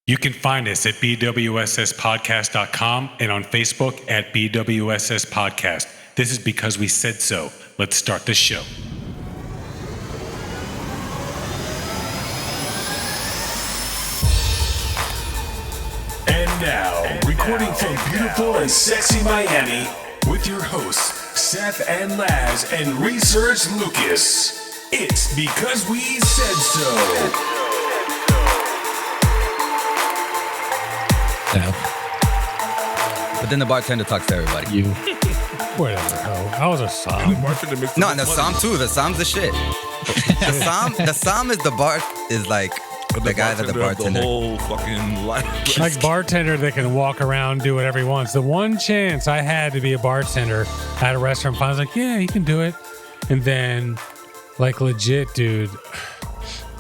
You can find us at BWSSpodcast.com and on Facebook at BWSS Podcast. This is because we said so. Let's start the show. And now, recording from beautiful and sexy Miami, with your hosts, Seth and Laz and Research Lucas. It's because we said so. But then the bartender talks to everybody. You. Whatever, ho. That was a song. No, and the psalm too. The psalm's the shit. The psalm is the like the guy that the bartender. The whole fucking life. Like bartender that can walk around, do whatever he wants. The one chance I had to be a bartender at a restaurant, I was like, yeah, you can do it. And then, like, legit, dude,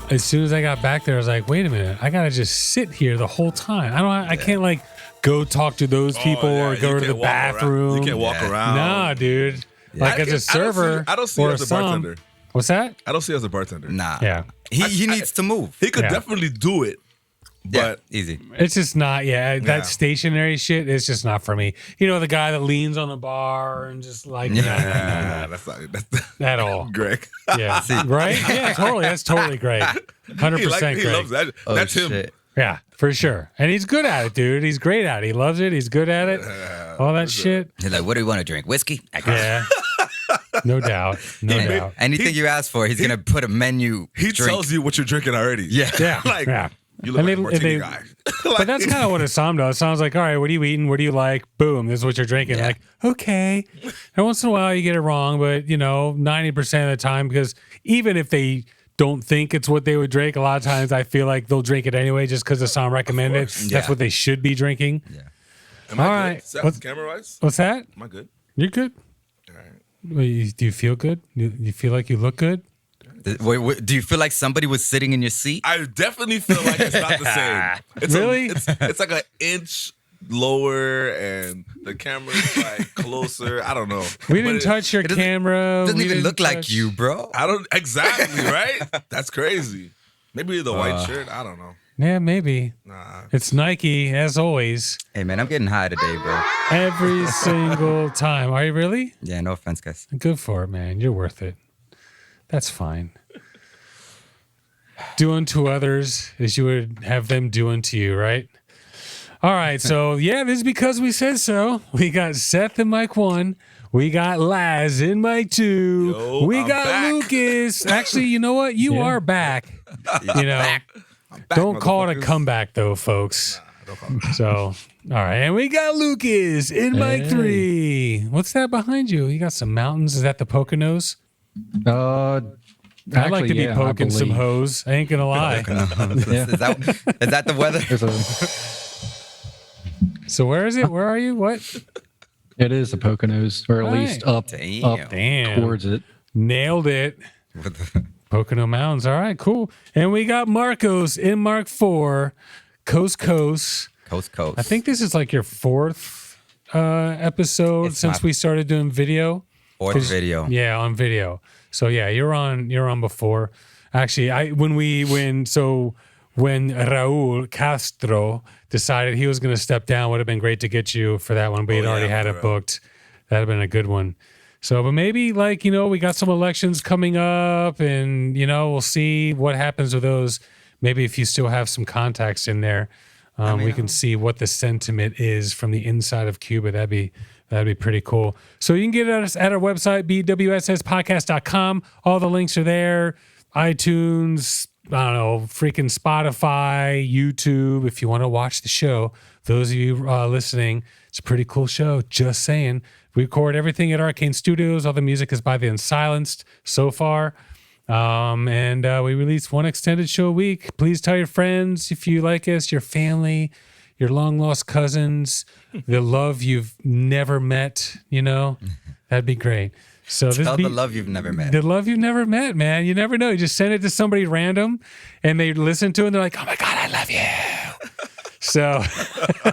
as soon as I got back there, I was like, wait a minute, I gotta just sit here the whole time. I can't like go talk to those people or go to the bathroom. Around. You can't walk around. Nah, dude. Yeah. Like as a server, I don't see as a bartender. What's that? I don't see as a bartender. Nah. Yeah. He needs to move. He could definitely do it. But easy. It's just not, that stationary shit is just not for me. You know, the guy that leans on the bar and just like, that's not at all. Greg. Yeah. Right? Yeah, totally. That's totally great. 100% Greg. He loves that. That's him. Shit. Yeah, for sure. And he's good at it, dude. He's great at it. He loves it. He's good at it. All that shit. He's like, what do you want to drink? Whiskey? Yeah. No doubt. No doubt. Anything you ask for, he's going to put a menu. He tells you what you're drinking already. Yeah. Yeah. Like, yeah. you look like a martini guy. But that's kind of what a psalm does. It sounds like, all right, what are you eating? What do you like? Boom, this is what you're drinking. Yeah. Like, okay. Every once in a while you get it wrong, but, 90% of the time, because even if they don't think it's what they would drink, a lot of times I feel like they'll drink it anyway just because the psalm recommended it. That's what they should be drinking. Yeah. Am I all good? right. What's camera-wise? What's that? Am I good? You're good. All right. Well, do you feel good? You feel like you look good? Wait, do you feel like somebody was sitting in your seat? I definitely feel like it's not the same. It's really? It's like an inch lower and the camera's like closer. I don't know. We didn't touch your camera. It doesn't even look like you, bro. I don't exactly, right? That's crazy. Maybe the white shirt. I don't know. Yeah, maybe. Nah. It's Nike, as always. Hey, man, I'm getting high today, bro. Every single time. Are you really? Yeah, no offense, guys. Good for it, man. You're worth it. That's fine. Do unto others as you would have them do unto you, right? All right, so this is because we said so. We got Seth in mic 1. We got Laz in mic 2. I'm got back. Lucas. Actually, you know what? You are back. I'm back, Don't call it a comeback, though, folks. Don't call it. So, all right. And we got Lucas in mic 3. What's that behind you? You got some mountains. Is that the Poconos? I'd like to be poking some hoes. I ain't going to lie. Is that the weather? So where is it? Where are you? What? It is the Poconos, or at least up Damn. towards it. Nailed it. Pocono Mountains. All right, cool. And we got Marcos in Mark 4, Coast. Coast. I think this is like your 4th episode since we started doing video. 4th video. Yeah, on video. So yeah, you're on before. Actually, when Raul Castro decided he was going to step down, would have been great to get you for that one, but he'd already had it booked. That'd have been a good one. So, but maybe we got some elections coming up and, we'll see what happens with those. Maybe if you still have some contacts in there, we can see what the sentiment is from the inside of Cuba. That'd be pretty cool. So you can get us at our website, BWSSpodcast.com. All the links are there. iTunes, I don't know, freaking Spotify, YouTube, if you want to watch the show. Those of you listening, it's a pretty cool show. Just saying. We record everything at Arcane Studios. All the music is by the Unsilenced so far. And we release one extended show a week. Please tell your friends if you like us, your family, your long-lost cousins, the love you've never met, That'd be great. So Tell the love you've never met. The love you've never met, man. You never know. You just send it to somebody random, and they listen to it, and they're like, "Oh my God, I love you." So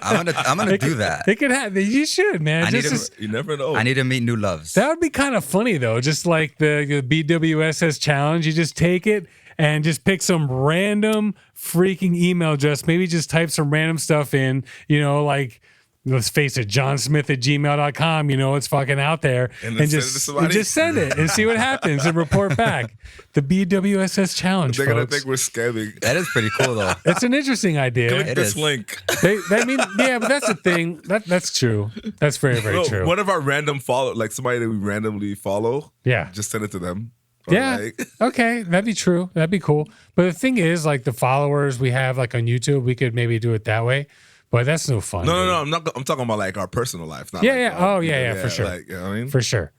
I'm gonna do that. It could happen. You should, man. You never know. I need to meet new loves. That would be kind of funny, though. Just like the BWSS challenge, you just take it and just pick some random freaking email address. Maybe just type some random stuff in, like, let's face it, johnsmith@gmail.com, it's fucking out there. And just send it and see what happens and report back. The BWSS challenge, They're going to folks. think we're scamming. That is pretty cool, though. It's an interesting idea. Click this link. But that's the thing. That's true. That's very, very true. One of our random follow, like somebody that we randomly follow, Yeah. just send it to them. Or Yeah. like- Okay. That'd be true. That'd be cool. But the thing is, like the followers we have like on YouTube, we could maybe do it that way. But that's no fun. No. I'm talking about like our personal life. Not Yeah, like, yeah. Oh, yeah, for sure. Like, you know what I mean? For sure.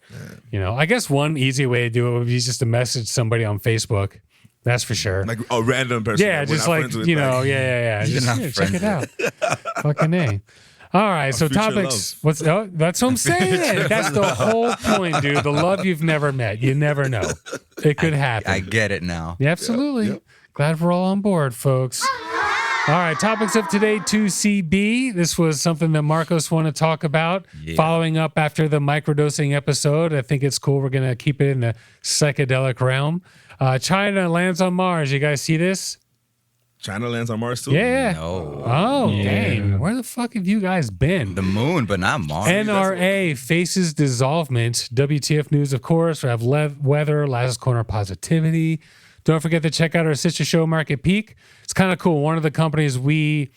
I guess one easy way to do it would be just to message somebody on Facebook. That's for sure. Like a random person. Yeah, that we're just not like, friends with, yeah. Just not check friends it out. Fucking A. All right, so future topics. That's what I'm saying. That's the whole point, dude. The love you've never met. You never know. It could happen. I get it now. Yeah, absolutely. Yep. Glad we're all on board, folks. All right, topics of today, 2C-B. This was something that Marcos wanted to talk about. Yeah. Following up after the microdosing episode, I think it's cool. We're going to keep it in the psychedelic realm. China lands on Mars. You guys see this? China lands on Mars too? Yeah. No. Oh, Yeah. dang. Where the fuck have you guys been? The moon, but not Mars. NRA faces dissolvement. WTF News, of course. We have weather, last corner positivity. Don't forget to check out our sister show, MarketPeek. It's kind of cool. One of the companies we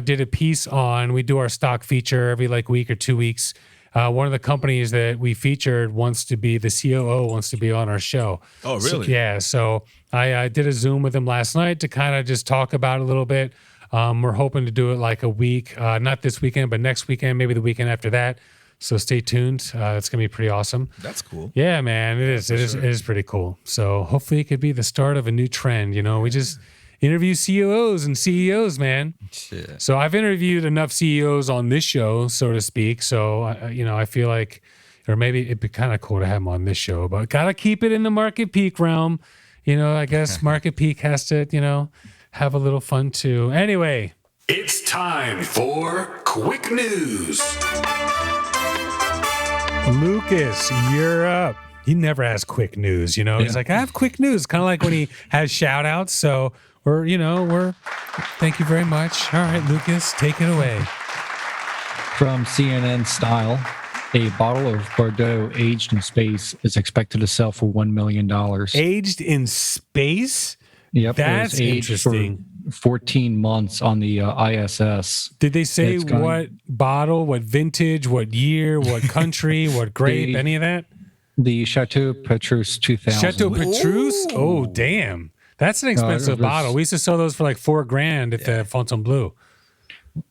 did a piece on, we do our stock feature every week or 2 weeks. One of the companies that we featured wants to be, the COO wants to be on our show. Oh, really? So I did a Zoom with him last night to kind of just talk about it a little bit. We're hoping to do it like a week, not this weekend, but next weekend, maybe the weekend after that. So stay tuned. It's going to be pretty awesome. That's cool. Yeah, man, it is. It is pretty cool. So hopefully it could be the start of a new trend. We just interview COOs and CEOs, man. Shit. So I've interviewed enough CEOs on this show, so to speak. So, I feel like, or maybe it'd be kind of cool to have them on this show, but got to keep it in the MarketPeek realm. I guess MarketPeek has to, have a little fun too. Anyway. It's time for quick news. Lucas, you're up. He never has quick news, He's like, I have quick news. Kind of like when he has shout outs. So we're thank you very much. All right, Lucas, take it away. From CNN Style, a bottle of Bordeaux aged in space is expected to sell for $1 million. Aged in space? Yep, That's it was aged interesting. For 14 months on the ISS. Did they say It's gone- what bottle, what vintage, what year, what country, what grape, any of that? The Chateau Petrus 2000. Chateau Petrus? Oh, damn. That's an expensive was- bottle. We used to sell those for like $4,000 at the Fontainebleau.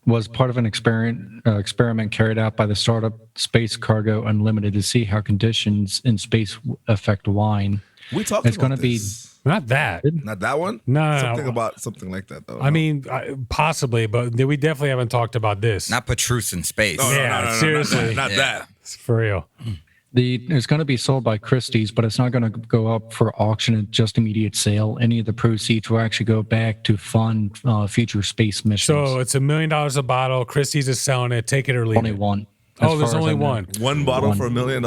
was part of an experiment carried out by the startup Space Cargo Unlimited to see how conditions in space affect wine. We talked It's about gonna be- this. Not that. Not that one? No. Something about something like that, though. I mean, possibly, but we definitely haven't talked about this. Not Petrus in space. No, Yeah, seriously. Not that. It's for real. It's going to be sold by Christie's, but it's not going to go up for auction at just immediate sale. Any of the proceeds will actually go back to fund future space missions. So it's $1 million a bottle. Christie's is selling it. Take it or leave only it. one. Oh, As there's far as only I know. one. One bottle One. for $1 million?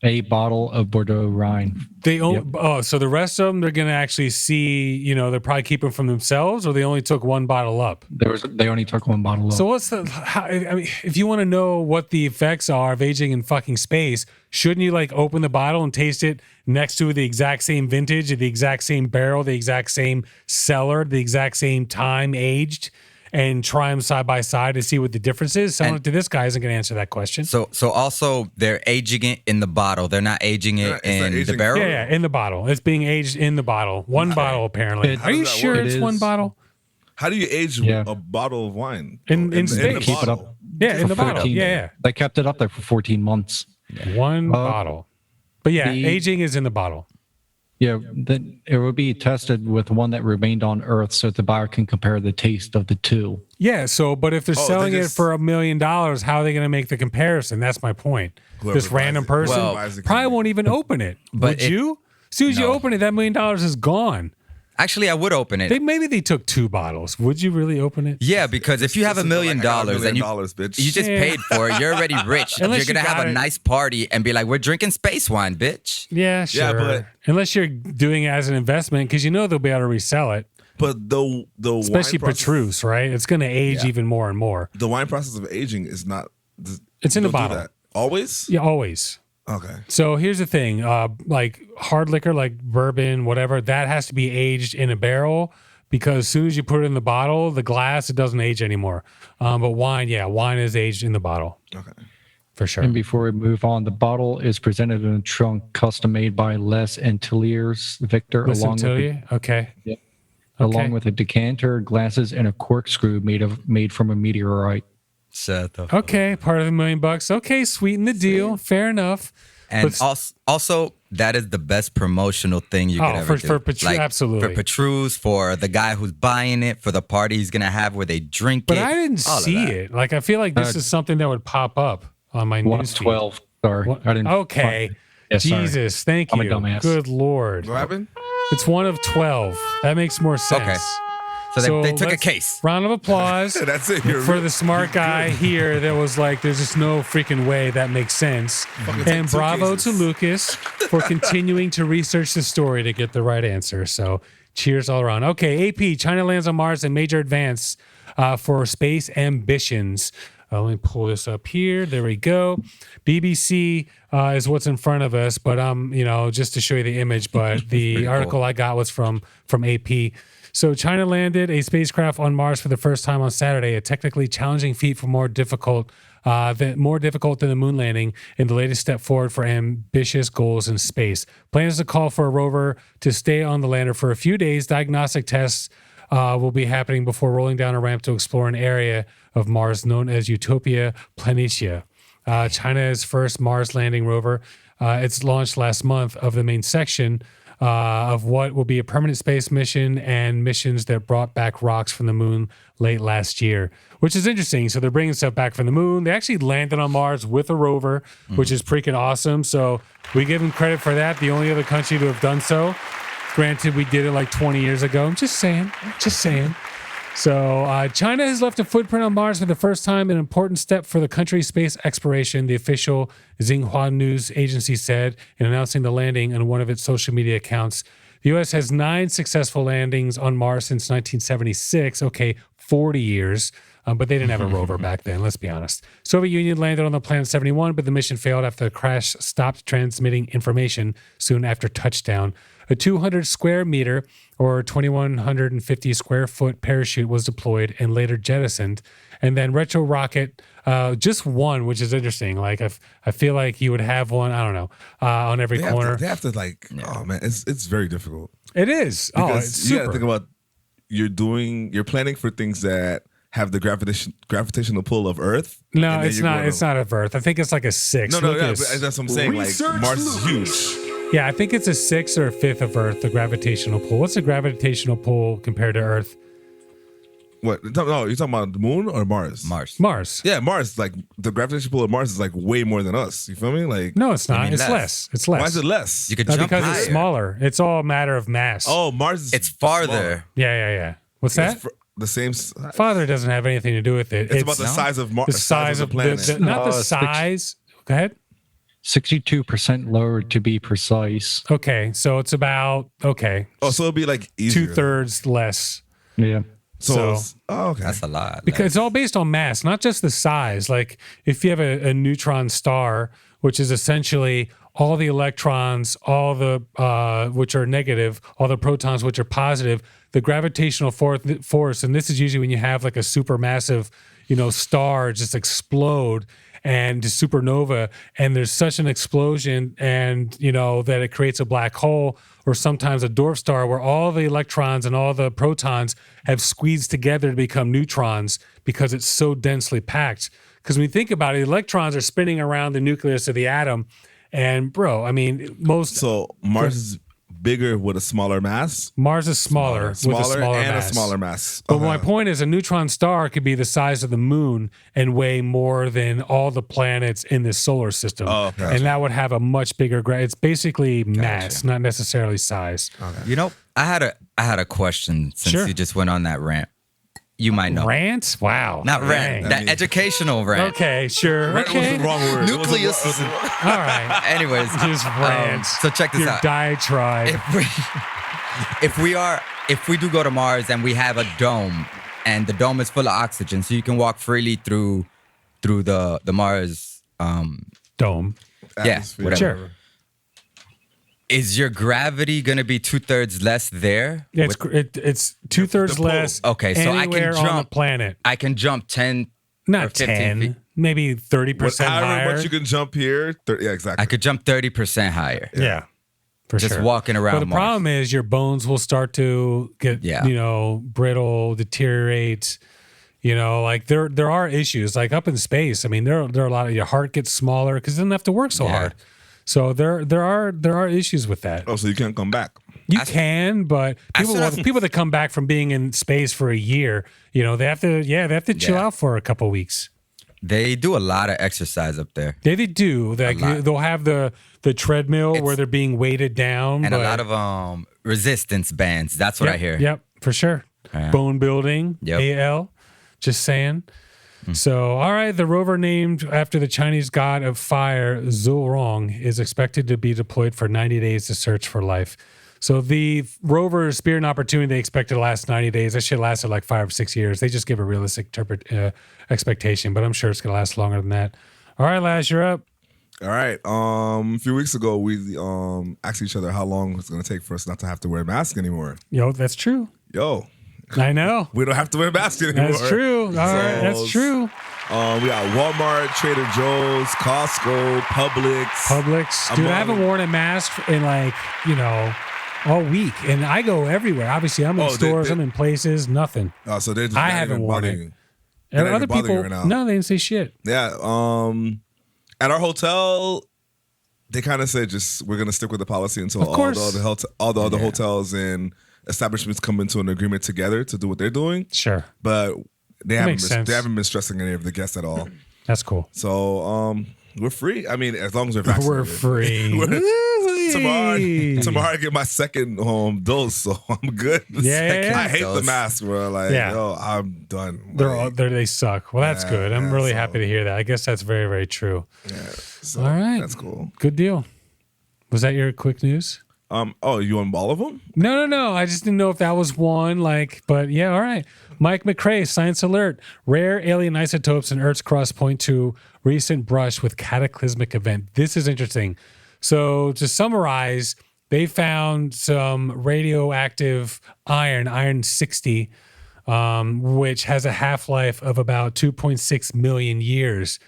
A bottle of Bordeaux Rhine. They own, Oh, so the rest of them they're gonna actually see. They're probably keeping from themselves, or they only took one bottle up. They only took one bottle. So what's if you want to know what the effects are of aging in fucking space, shouldn't you open the bottle and taste it next to the exact same vintage, the exact same barrel, the exact same cellar, the exact same time aged, and try them side by side to see what the difference is? Someone to this guy isn't going to answer that question. So also they're aging it in the bottle. They're not aging it It's not in the aging- barrel. Yeah, in the bottle. It's being aged in the bottle. One bottle, apparently. How Are you does that sure work? it's It one is- bottle? How do you age Yeah. a bottle of wine? In the space. keep it bottle? up. Yeah, in for the bottle. 14 Yeah, They kept it up there for 14 months. one bottle. But yeah, the- aging is in the bottle. Yeah, then it will be tested with one that remained on Earth so that the buyer can compare the taste of the two. Yeah, but if they're Oh, they selling it just- for $1 million, how are they going to make the comparison? That's my point. Whoever This buys random it. person Well, buys it probably can- won't even open it. But Would you? As soon as you No. open it, that $1 million is gone. Actually, I would open it. Maybe they took 2 bottles. Would you really open it? Yeah, because if you have $1 million and you bitch. you just paid for it, you're already rich. Unless You're gonna you have got a it. nice party and be like, "We're drinking space wine, bitch." Yeah, sure. Yeah, but- unless you're doing it as an investment, because they'll be able to resell it, But the especially wine process, Petrus, right? It's going to age even more and more. the wine process of aging is not. It's in the don't do bottle. that. Always. Yeah, always. Okay. So here's the thing, like hard liquor, like bourbon, whatever, that has to be aged in a barrel because as soon as you put it in the bottle, the glass, it doesn't age anymore. But wine is aged in the bottle. Okay. For sure. And before we move on, the bottle is presented in a trunk custom made by Les Antilliers Victor, Listen to you. Okay. along with a decanter, glasses, and a corkscrew made from a meteorite. Shut the fuck Okay, part of $1 million. Okay, sweeten the deal. Fair enough. And But- also, that is the best promotional thing you could ever do. for Petrus, absolutely. For Petrus, for the guy who's buying it, for the party he's going to have where they drink But it. I didn't all of see that. it. Like, I feel like this is something that would pop up on my newsfeed. 112. Sorry. I didn't. Okay. Yeah, sorry. Jesus, thank I'm a you. dumbass. Good Lord. What happened? It's 1 of 12. That makes more sense. Okay. So they took a let's- case. Round of applause That's it. You're for the smart guy here that was like, there's just no freaking way that makes sense. take And 2 bravo cases. to Lucas for continuing to research the story to get the right answer. So cheers all around. Okay, AP, China lands on Mars in major advance for space ambitions. Let me pull this up here. There we go. BBC is what's in front of us, but just to show you the image. But the article I got was from AP. So China landed a spacecraft on Mars for the first time on Saturday, a technically challenging feat for more difficult than the moon landing, and the latest step forward for ambitious goals in space. Plans to call for a rover to stay on the lander for a few days. Diagnostic tests will be happening before rolling down a ramp to explore an area of Mars known as Utopia Planitia. China's first Mars landing rover. It's launched last month of the main section of what will be a permanent space mission and missions that brought back rocks from the moon late last year, which is interesting. So they're bringing stuff back from the moon. They actually landed on Mars with a rover, which is freaking awesome. So we give them credit for that. The only other country to have done so. Granted, we did it like 20 years ago. I'm just saying. So China has left a footprint on Mars for the first time, an important step for the country's space exploration, the official Xinhua news agency said in announcing the landing on one of its social media accounts. The U.S. has 9 successful landings on Mars since 1976. Okay, 40 years. But they didn't have a rover back then, let's be honest. Soviet Union landed on the Planet 71, but the mission failed after the crash stopped transmitting information soon after touchdown. A 200 square meter or 2,150 square foot parachute was deployed and later jettisoned. And then retro rocket, just one, which is interesting. Like I feel like you would have one, I don't know, on every corner. They have to oh man, it's very difficult. It is. Because It's you super. gotta think about you're planning for things that have the gravitational pull of Earth. No, and then it's you're not. going It's not a Earth. I think it's like a 6. No, yeah, Lucas. but that's what I'm saying. Like Mars is huge. Yeah, I think it's a 6 or a 5th of Earth, the gravitational pull. What's the gravitational pull compared to Earth? What? No, you're talking about the moon or Mars? Mars. Yeah, Mars. Like the gravitational pull of Mars is like way more than us. You feel me? Like No, it's not. mean it's less. less. It's less. why is it less? You could No, jump because higher. it's smaller. It's all a matter of mass. Oh, Mars is It's farther. Yeah. What's smaller. that? It's the same. It's Father doesn't have anything to do with it. about the size of Mars. the size of the planet. not the No, it's size. Go ahead. 62% lower to be precise. Okay, so it's about so it'll be like easier. 2/3 less. Yeah. So- Okay. That's a lot. Because it's all based on mass, not just the size. Like if you have a neutron star, which is essentially all the electrons, all the which are negative, all the protons which are positive, the gravitational force, and this is usually when you have like a supermassive, star just explode and supernova, and there's such an explosion, and that it creates a black hole, or sometimes a dwarf star where all the electrons and all the protons have squeezed together to become neutrons because it's so densely packed. Because when you think about it, electrons are spinning around the nucleus of the atom, and So Mars is bigger with a smaller mass. Mars is smaller with a smaller and mass. a smaller mass. But my point is, a neutron star could be the size of the moon and weigh more than all the planets in this solar system. Oh, okay. And that would have a much bigger it's basically mass, not necessarily size. You know, I had a question since Sure. you just went on that rant. You might know. Rant? Wow. Not rant. Dang. That educational rant. Okay, sure. Rant was Okay. the wrong word. Nucleus. All right. Anyways, Just rant. so check this Your out. diatribe. If we do go to Mars and we have a dome, and the dome is full of oxygen, so you can walk freely through the Mars. Dome. Yeah, Atmosphere. whatever. Sure. Is your gravity gonna be 2/3 less there? It's it's 2/3 pull. less. Okay, so I can anywhere on the jump. planet. I can jump 10. or Not 15 10, feet. maybe 30% However higher. much you can jump here. Yeah, exactly. I could jump 30% higher. Yeah, for Just sure. walking around But the Mars. problem is your bones will start to get, Yeah. brittle, deteriorate. Like there are issues. Like up in space, I mean, there are a lot of your heart gets smaller because it doesn't have to work so Yeah. hard. So there are issues with that. Oh, so you can't come back. You can, but people that come back from being in space for a year, they have to chill Yeah. out for a couple weeks. They do a lot of exercise up there. They do. lot. They'll have the treadmill where they're being weighted down. And but, a lot of resistance bands. That's what yep, I hear. Yep, for sure. Yeah. Bone building, Yep. AL. Just saying. So, all right, the rover named after the Chinese god of fire, Zhurong, is expected to be deployed for 90 days to search for life. So the rover Spirit and Opportunity they expected to last 90 days. That shit lasted like 5 or 6 years. They just give a realistic expectation, but I'm sure it's going to last longer than that. All right, Laz, you're up. All right. A few weeks ago, we asked each other how long it's going to take for us not to have to wear masks anymore. That's true. Yo, I know. we don't have to wear masks anymore. That's true. All right, that's true. We got Walmart, Trader Joe's, Costco, Publix. Dude, I haven't worn a mask in all week. And I go everywhere. Obviously, I'm in stores, I'm in places, nothing. So they're just I not haven't even worn bothering it. you. And They're not other even bothering people, you right now. no, they didn't say shit. Yeah. At our hotel, they kind of said we're gonna stick with the policy until all the other hotels and establishments come into an agreement together to do what they're doing. Sure. But they makes sense. haven't been stressing any of the guests at all. That's cool. So we're free. I mean, as long as we're vaccinated. We're free. Tomorrow I get my second dose, so I'm good. Yeah. I hate the Dose. mask, bro. Like, yo, I'm done. They suck. Well, that's good. I'm really happy to hear that. I guess that's very, very true. So All right. that's cool. Good deal. Was that your quick news? You want all of them? No. I just didn't know if that was one. But yeah, all right. Mike McCrae, Science Alert. Rare alien isotopes in Earth's crust point to recent brush with cataclysmic event. This is interesting. So to summarize, they found some radioactive iron 60, which has a half-life of about 2.6 million years.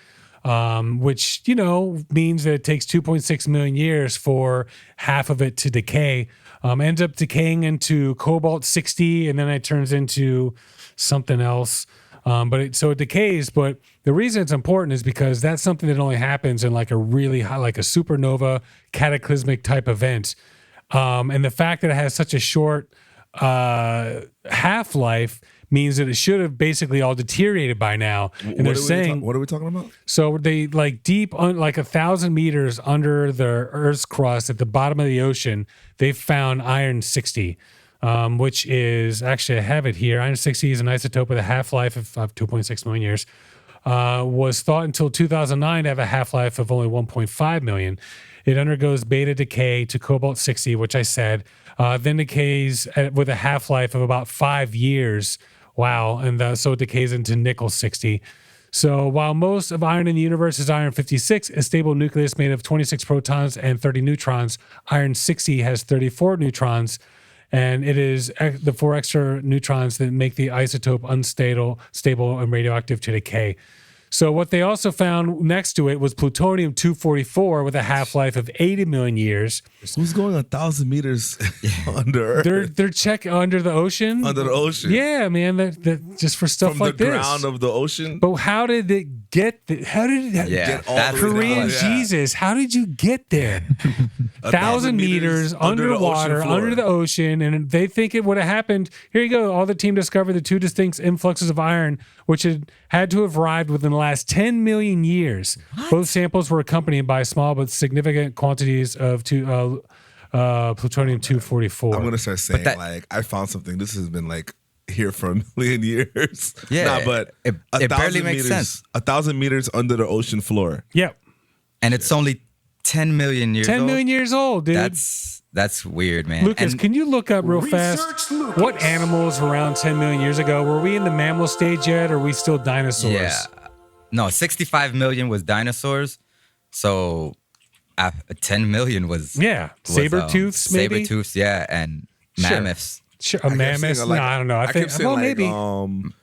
Which, means that it takes 2.6 million years for half of it to decay. Ends up decaying into cobalt 60, and then it turns into something else. So it decays, but the reason it's important is because that's something that only happens in like a really high, like a supernova cataclysmic type event. And the fact that it has such a short half-life means that it should have basically all deteriorated by now. And they're saying, what are we talking about? so they deep, like 1,000 meters under the Earth's crust at the bottom of the ocean, they found iron 60, which is actually, I have it here. Iron 60 is an isotope with a half-life of 2.6 million years. Was thought until 2009 to have a half-life of only 1.5 million. It undergoes beta decay to cobalt 60, which I said, then decays with a half-life of about 5 years. Wow. And so it decays into nickel 60. So while most of iron in the universe is iron 56, a stable nucleus made of 26 protons and 30 neutrons, iron 60 has 34 neutrons. And it is the 4 extra neutrons that make the isotope unstable, stable, and radioactive to decay. So what they also found next to it was plutonium-244 with a half-life of 80 million years. Who's going 1,000 meters under Earth? They're checking under the ocean. Under the ocean? Yeah, man. That just for stuff From like the this. ground of the ocean? But how did it get? How did it Yeah, get all the way Korean down? Yeah. Jesus? How did you get there? 1,000 meters under the ocean underwater, floor. under the ocean, and they think it would have happened. Here you go. All the team discovered the 2 distinct influxes of iron, which had to have arrived within the last 10 million years. Both samples were accompanied by small but significant quantities of plutonium-244. I'm gonna start saying like I found something. This has been like here for a million years. Yeah, but it barely makes sense. 1,000 meters under the ocean floor. Yep. And it's only 10 million years 10 old. million years old, dude. That's weird, man. Lucas, can you look up real fast Lucas. what animals were around 10 million years ago? Were we in the mammal stage yet, or are we still dinosaurs? Yeah. No, 65 million was dinosaurs. So 10 million was saber-tooths, maybe? Saber-tooths, yeah, and mammoths. Sure, mammoths? saying, like, no, I don't know. I think, saying, well, like, maybe.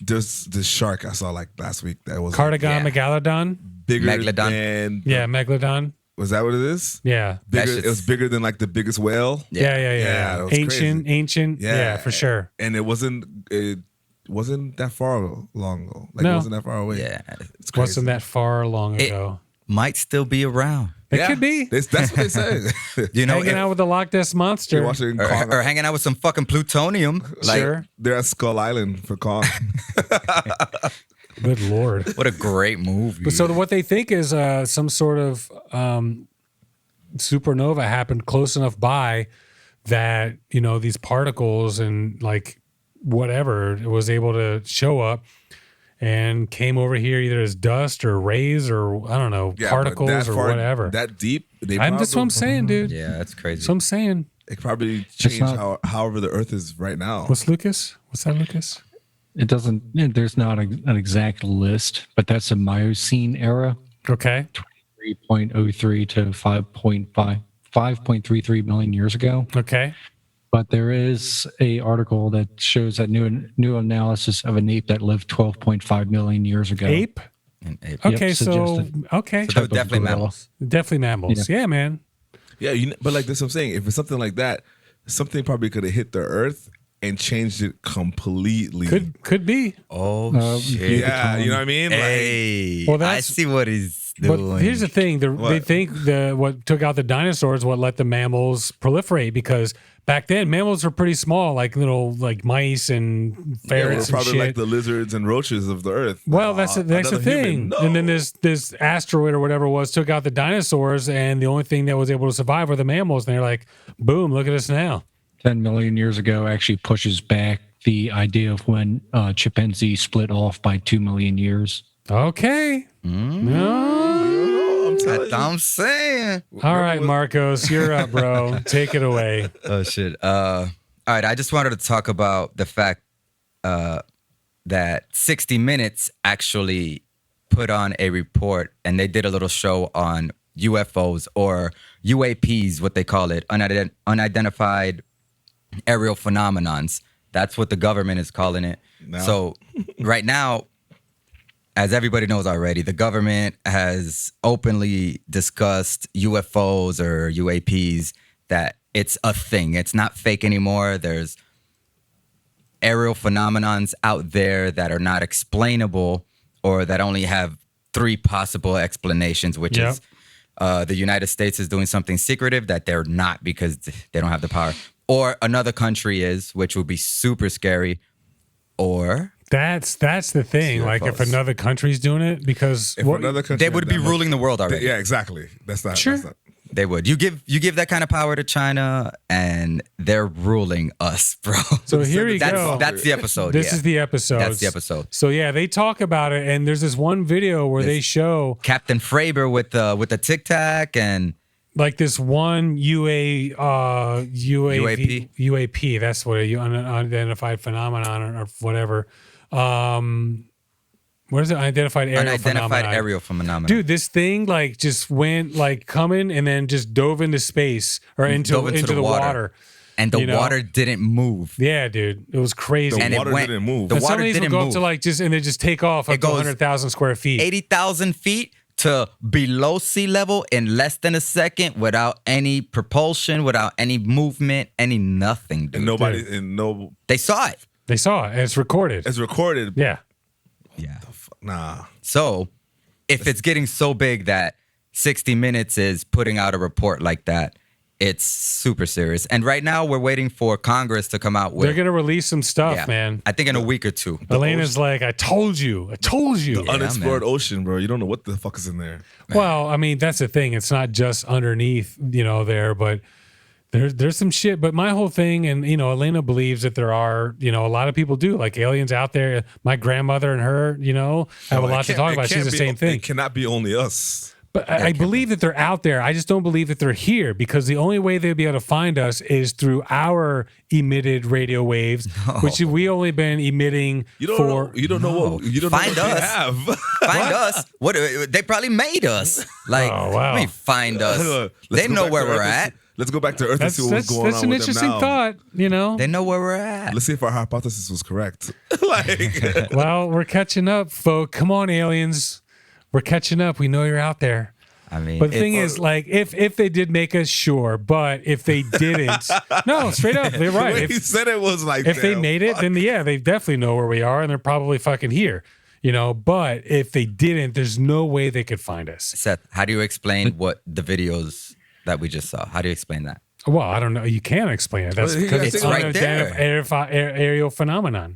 There's this shark I saw like last week that was Cardigan megalodon? bigger Megalodon. than Yeah, megalodon. Was that what it is? Yeah. Bigger. It was bigger than like the biggest whale. Yeah. that was crazy. Ancient. Yeah, for sure. And it wasn't that far long ago. Like No. it wasn't that far away. Yeah. It's crazy. Wasn't that far long ago. Might still be around. It could be. That's what they say. You know, Hanging out with the Loch Ness Monster. You're watching Kong. or hanging out with some fucking plutonium. Like, Sure. They're at Skull Island for Kong. Good Lord. what a great movie. But so what they think is some sort of supernova happened close enough by that, you know, these particles and like whatever was able to show up and came over here either as dust or rays or I don't know, Yeah, but particles that or far, whatever. That deep. That's what I'm saying, dude. yeah, that's crazy. That's what I'm saying. It probably changed not- however the Earth is right now. What's Lucas? What's that, Lucas? It doesn't. There's not an exact list, but that's a Miocene era, Okay. 3.03 to 5.33 million years ago. Okay. But there is a article that shows that new analysis of an ape that lived 12.5 million years ago. Ape? And ape. Okay, suggested. okay. So Type of definitely gorilla. mammals. Definitely mammals. Yeah, man. Yeah, but like that's what I'm saying. If it's something like that, something probably could have hit the Earth and changed it completely. Could be. Oh, shit. Yeah, you know what I mean? Hey, Well, I that's- see what he's doing. But here's the thing: they What? think what took out the dinosaurs, what let the mammals proliferate, because back then mammals were pretty small, like little like mice and Yeah, we're ferrets and probably shit. like the lizards and roaches of the Earth. Well, that's the Another thing. human. No. And then this asteroid or whatever it was took out the dinosaurs, and the only thing that was able to survive were the mammals. And they're like, boom, look at us now. 10 million years ago actually pushes back the idea of when chimpanzee split off by 2 million years. Okay. No. That's what I'm saying. All right, Marcos, you're up, bro. Take it away. Oh shit. All right. I just wanted to talk about the fact that 60 Minutes actually put on a report, and they did a little show on UFOs or UAPs, what they call it, unidentified aerial phenomenons. That's what the government is calling it. No. So right now, as everybody knows already, the government has openly discussed UFOs or UAPs, that it's a thing. It's not fake anymore. There's aerial phenomenons out there that are not explainable or that only have 3 possible explanations, which Yep. is the United States is doing something secretive that they're not because they don't have the power. Or another country is, which would be super scary. Or That's the thing. Like if UFOs. another country's doing it, because If what- another country they had would be that much- ruling the world already. Yeah, exactly. That's not. Sure. That's not. They would. You give that kind of power to China, and they're ruling us, bro. So here you that's, go. That's the episode. This yeah. is the episode. That's the episode. So yeah, they talk about it, and there's this one video where they show Captain Fravor with the Tic Tac and like this one UAP. That's what a unidentified phenomenon or whatever. What is it? Unidentified aerial phenomenon. Dude, this thing like just went like coming and then just dove into space or into the water. And the you know? water didn't move. Yeah, dude, it was crazy. The And it water went- didn't move. the And some water of these will didn't go up move. to like just and they just take off up to goes 100,000 square feet. 80,000 feet to below sea level in less than a second without any propulsion, without any movement, any nothing, dude. And nobody, and no, They saw it. They saw it. And it's recorded. it's recorded. Yeah. Yeah. Nah. So if it's getting so big that 60 Minutes is putting out a report like that, it's super serious. And right now we're waiting for Congress to come out with. They're gonna release some stuff, yeah, man. I think in a week or two. Elena's like, I told you. Unexplored ocean, bro. You don't know what the fuck is in there. Well, I mean, that's the thing. It's not just underneath, there, but There's some shit, but my whole thing, and Elena believes that there are, a lot of people do, like aliens out there. My grandmother and her, have a lot to talk about. She's the same thing. It cannot be only us. But I believe that they're out there. I just don't believe that they're here, because the only way they'd be able to find us is through our emitted radio waves, which we only been emitting You don't know what Find they us. have. Find us. What? They probably made us. Like, Oh, wow. I mean, find us. Let's They go know back where to we're Earth and at. Let's go back to Earth and see what's going that's on an with them interesting now. thought, They know where we're at. Let's see if our hypothesis was correct. Like, Well, we're catching up, folk. Come on, aliens. We're catching up. We know you're out there. I mean, But the thing is, like, if they did make us, sure. But if they didn't, no, straight up, they're the right. way he said it was like, If they damn, made it, fuck. then yeah, they definitely know where we are, and they're probably fucking here. But if they didn't, there's no way they could find us. Seth, how do you explain what the videos that we just saw? How do you explain that? Well, I don't know. You can't explain it. That's Well, because it's it's right there. aerial phenomenon.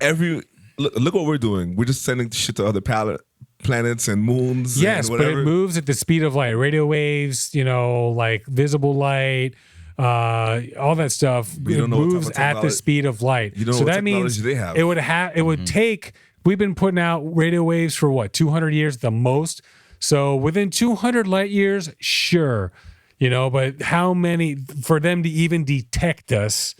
Look what we're doing. We're just sending shit to other planets and moons. Yes, and but whatever. it moves at the speed of light. Radio waves, like visible light, all that stuff. We It don't know what type moves of at the technology- speed of light. You don't know So what that means technology they have. it would it would take. We've been putting out radio waves for what, 200 years the most. So within 200 light years, sure, but how many for them to even detect us?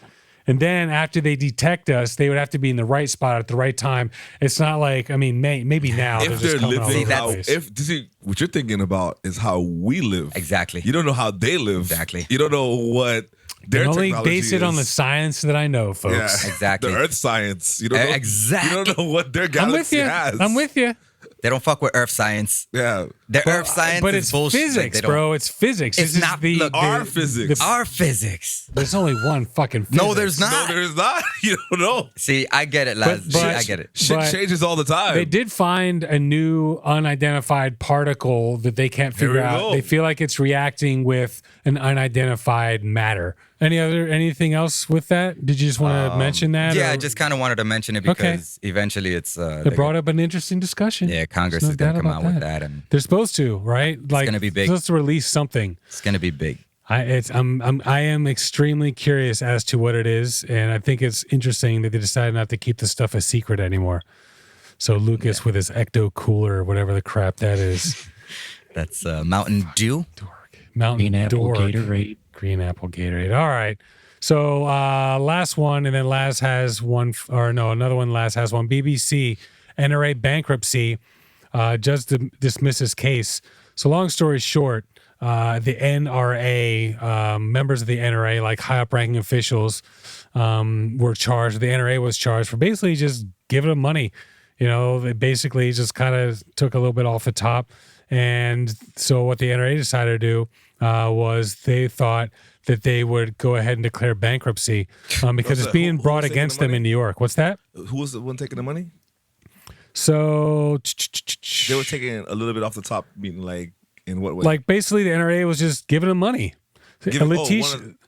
And then after they detect us, they would have to be in the right spot at the right time. It's not like, maybe now if just they're coming all living over the how, place. what you're thinking about is how we live. Exactly. You don't know how they live. Exactly. You don't know what their And only technology base it on the is. science that I know, folks. Yeah, Exactly. The Earth science. You don't know, Exactly. You don't know what their I'm with galaxy you. has. I'm with you. They don't fuck with Earth science. Yeah. Their Earth science But is it's bullshit. Like, physics, they don't- bro. It's physics. It's just not- look, our physics. Our physics. There's only one fucking physics. No, there's not. No, there's not. You don't know. See, I get it, lads. But- I get it. Shit But changes all the time. They did find a new unidentified particle that they can't There figure we out. go. They feel like it's reacting with an unidentified matter. Anything else with that? Did you just want to mention that? Yeah, or- I just kind of wanted to mention it Okay. because eventually it's it brought up an interesting discussion. yeah, Congress There's no is going to doubt come about out with that, and They're supposed to, right? Like, gonna be big. Supposed to release something. it's going to be big. I am extremely curious as to what it is, and I think it's interesting that they decided not to keep the stuff a secret anymore. So Lucas with his ecto cooler or whatever the crap that is, That's Mountain Dew. Mountain Green Apple Dork. Gatorade. Green Apple Gatorade. All right. So last one, and then Laz has one, another one. Laz has one. BBC NRA bankruptcy just dismisses case. So long story short, the NRA, members of the NRA, like high up-ranking officials, were charged. The NRA was charged for basically just giving them money. They basically just kind of took a little bit off the top. And so what the NRA decided to do was they thought that they would go ahead and declare bankruptcy because it's being who brought was taking against the them money? in New York. What's that? Who was the one taking the money? So They were taking a little bit off the top, meaning like in what way? like basically the NRA was just giving them money.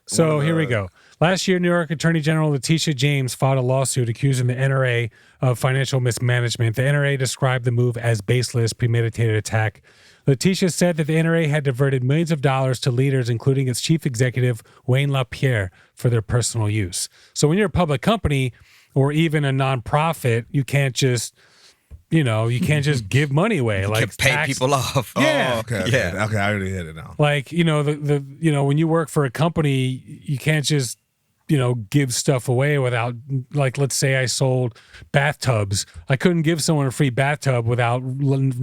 So here we go. Last year, New York Attorney General Letitia James filed a lawsuit accusing the NRA of financial mismanagement. The NRA described the move as baseless, premeditated attack. Letitia said that the NRA had diverted millions of dollars to leaders, including its chief executive, Wayne LaPierre, for their personal use. So when you're a public company or even a nonprofit, you can't just give money away. Like Pay tax- people off. Yeah. Oh, okay. Yeah. Okay, I already hit it now. Like, when you work for a company, you can't just, give stuff away without, like, let's say I sold bathtubs. I couldn't give someone a free bathtub without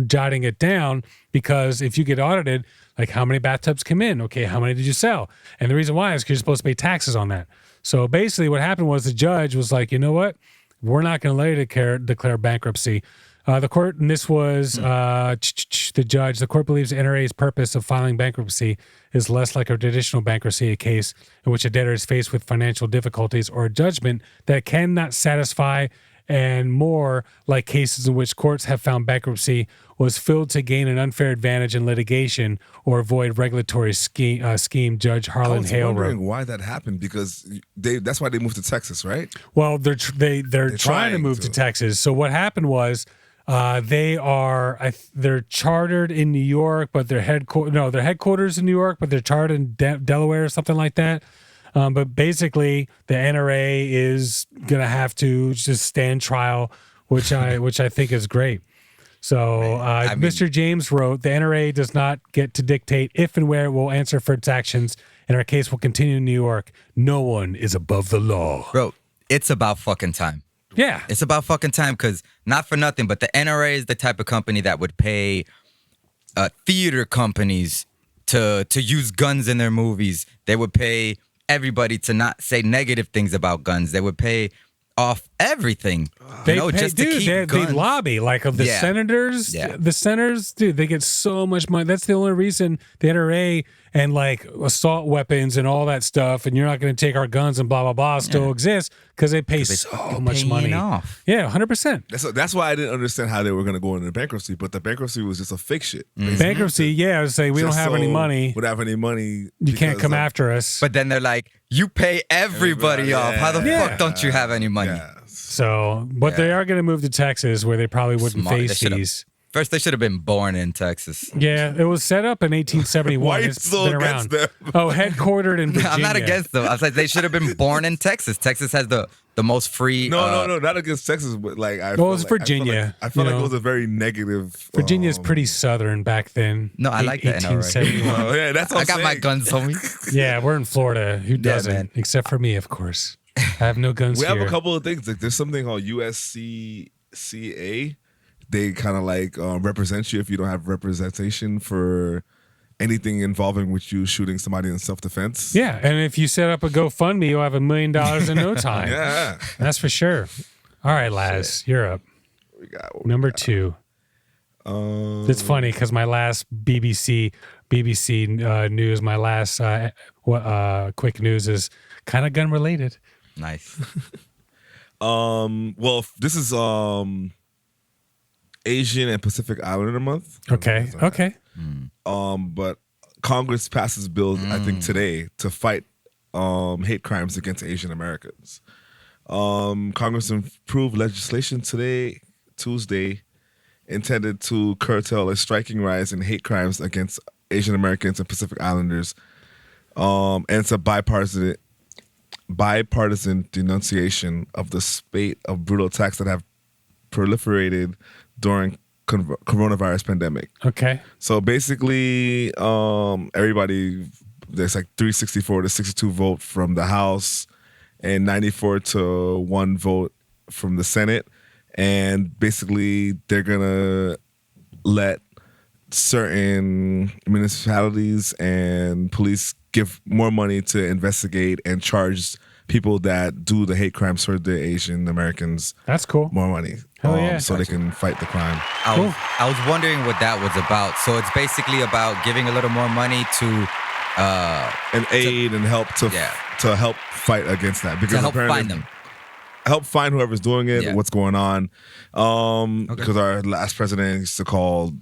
jotting it down, because if you get audited, like, how many bathtubs come in? Okay, how many did you sell? And the reason why is because you're supposed to pay taxes on that. So basically what happened was the judge was like, you know what? We're not going to let you declare bankruptcy. The court, and this was the judge, the court believes the NRA's purpose of filing bankruptcy is less like a traditional bankruptcy case in which a debtor is faced with financial difficulties or a judgment that cannot satisfy, and more like cases in which courts have found bankruptcy was filled to gain an unfair advantage in litigation or avoid regulatory scheme, Judge I Harlan was Hale wrote. wondering why that happened, because that's why they moved to Texas, right? Well, they're trying to trying move to to. Texas. So what happened was they're chartered in New York, but their headquarters in New York, but they're chartered in Delaware or something like that. But basically, the NRA is going to have to just stand trial, which I think is great. So Mr. James wrote, the NRA does not get to dictate if and where it will answer for its actions, and our case will continue in New York. No one is above the law. Bro, it's about fucking time. Yeah. It's about fucking time because not for nothing, but the NRA is the type of company that would pay theater companies to use guns in their movies. They would pay everybody to not say negative things about guns. They would pay off everything. They just to keep guns. They lobby like of the senators. Yeah. The senators, dude, they get so much money. That's the only reason the NRA and like assault weapons and all that stuff, and you're not going to take our guns and blah blah blah still exists because they pay so much money. Off. Yeah, 100%. That's why I didn't understand how they were going to go into bankruptcy, but the bankruptcy was just a fake shit. Bankruptcy, yeah, I would say we don't have any money. We don't have any money. You can't come after us. But then they're like, you pay everybody off. How the fuck don't you have any money? Yeah. So, but they are going to move to Texas where they probably wouldn't face these. First, they should have been born in Texas. Yeah, it was set up in 1871. Why are you It's so been against around. them? Oh, headquartered in Virginia. I'm not against them. I was like, they should have been born in Texas. Texas has the most free. No, not against Texas, but like I. Well, it was Virginia. I feel like it was a very negative. Virginia's pretty southern back then. No, I like that NRA. 1871. Yeah, that's what I got my guns, homie. Yeah, we're in Florida. Who doesn't? man. Except for me, of course. I have no guns We here. have a couple of things. Like there's something called USCCA. They kind of like represent you if you don't have representation for anything involving with you shooting somebody in self-defense. Yeah, and if you set up a GoFundMe, you'll have $1 million in no time. Yeah. That's for sure. All right, Laz, you're up. We got Number 2. It's funny because my last BBC news, my last quick news is kind of gun related. Nice. Well, this is Asian and Pacific Islander month. Okay. But Congress passes bills, I think, today to fight hate crimes against Asian Americans. Congress approved legislation today, Tuesday, intended to curtail a striking rise in hate crimes against Asian Americans and Pacific Islanders. And it's a bipartisan denunciation of the spate of brutal attacks that have proliferated during coronavirus pandemic. Okay. So basically, everybody, there's like 364 to 62 vote from the House and 94 to 1 vote from the Senate. And basically, they're going to let certain municipalities and police give more money to investigate and charge people that do the hate crimes for the Asian Americans. That's cool. More money. Hell yeah. So they can fight the crime. I was wondering what that was about. So it's basically about giving a little more money to And aid and help to help fight against that. Because to help apparently find them. help find whoever's doing it, Yeah. what's going on. Because our last president used to call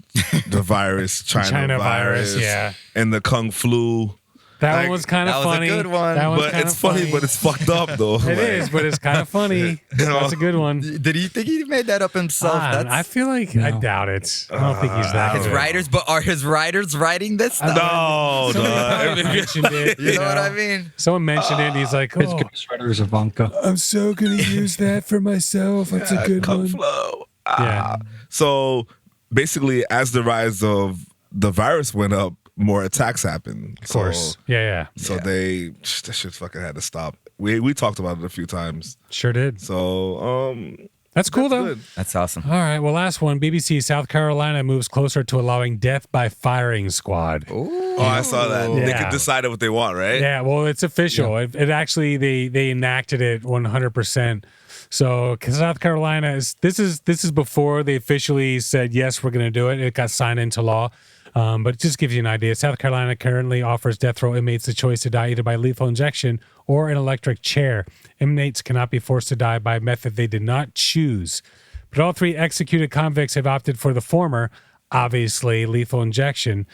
the virus China virus, yeah. and the Kung flu. That Like, one was kind of that was a funny. good one. That one's But kinda it's funny, but it's fucked up though. It is, but it's kind of funny. That's a good one. Did he think he made that up himself? I feel like I doubt it. I don't think he's that his good. writers, but are his writers writing this stuff? No, Someone mentioned it. You know what I mean? Someone mentioned it, and he's like, His "Oh, ghostwriter is Ivanka. I'm so gonna use that for myself. That's a good Kung one." flu. Yeah. So basically, as the rise of the virus went up, more attacks happened. Of course. Yeah. So that shit fucking had to stop. We talked about it a few times. Sure did. So That's cool, though. good. That's awesome. All right. Well, last one. BBC South Carolina moves closer to allowing death by firing squad. Oh, I saw that. They Yeah. can decide what they want, right? Yeah, well, it's official. It actually they enacted it 100%. So South Carolina this is before they officially said yes, we're going to do it. It got signed into law. But it just gives you an idea. South Carolina currently offers death row inmates the choice to die either by lethal injection or an electric chair. Inmates cannot be forced to die by a method they did not choose. But all 3 executed convicts have opted for the former, obviously lethal injection.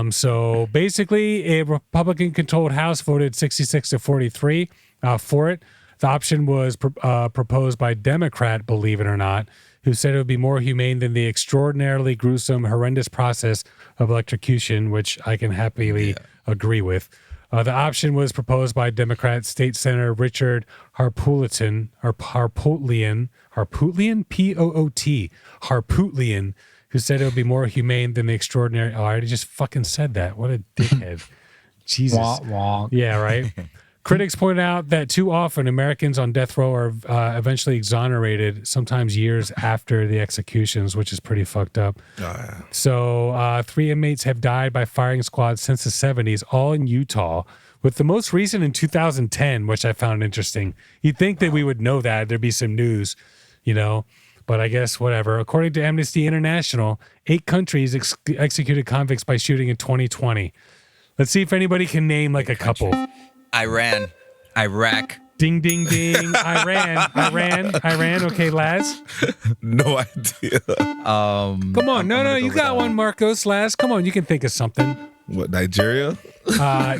So basically, a Republican-controlled House voted 66 to 43 for it. The option was proposed by Democrat, believe it or not, who said it would be more humane than the extraordinarily gruesome, horrendous process of electrocution, which I can happily agree with. The option was proposed by Democrat State Senator Richard Harpootlian, Harpootlian, who said it would be more humane than the extraordinary. Oh, I already just fucking said that. What a dickhead. Jesus. Wah, wah. Yeah, right. Critics point out that too often Americans on death row are eventually exonerated, sometimes years after the executions, which is pretty fucked up. Oh, yeah. So 3 inmates have died by firing squad since the 70s, all in Utah, with the most recent in 2010, which I found interesting. You'd think that we would know that. There'd be some news, you know, but I guess whatever. According to Amnesty International, 8 countries executed convicts by shooting in 2020. Let's see if anybody can name like a couple. Iran, Iraq. Ding, ding, ding. Iran. Okay, Laz. No idea. Come on. No, you got one, Marcos. Laz, come on. You can think of something. What, Nigeria?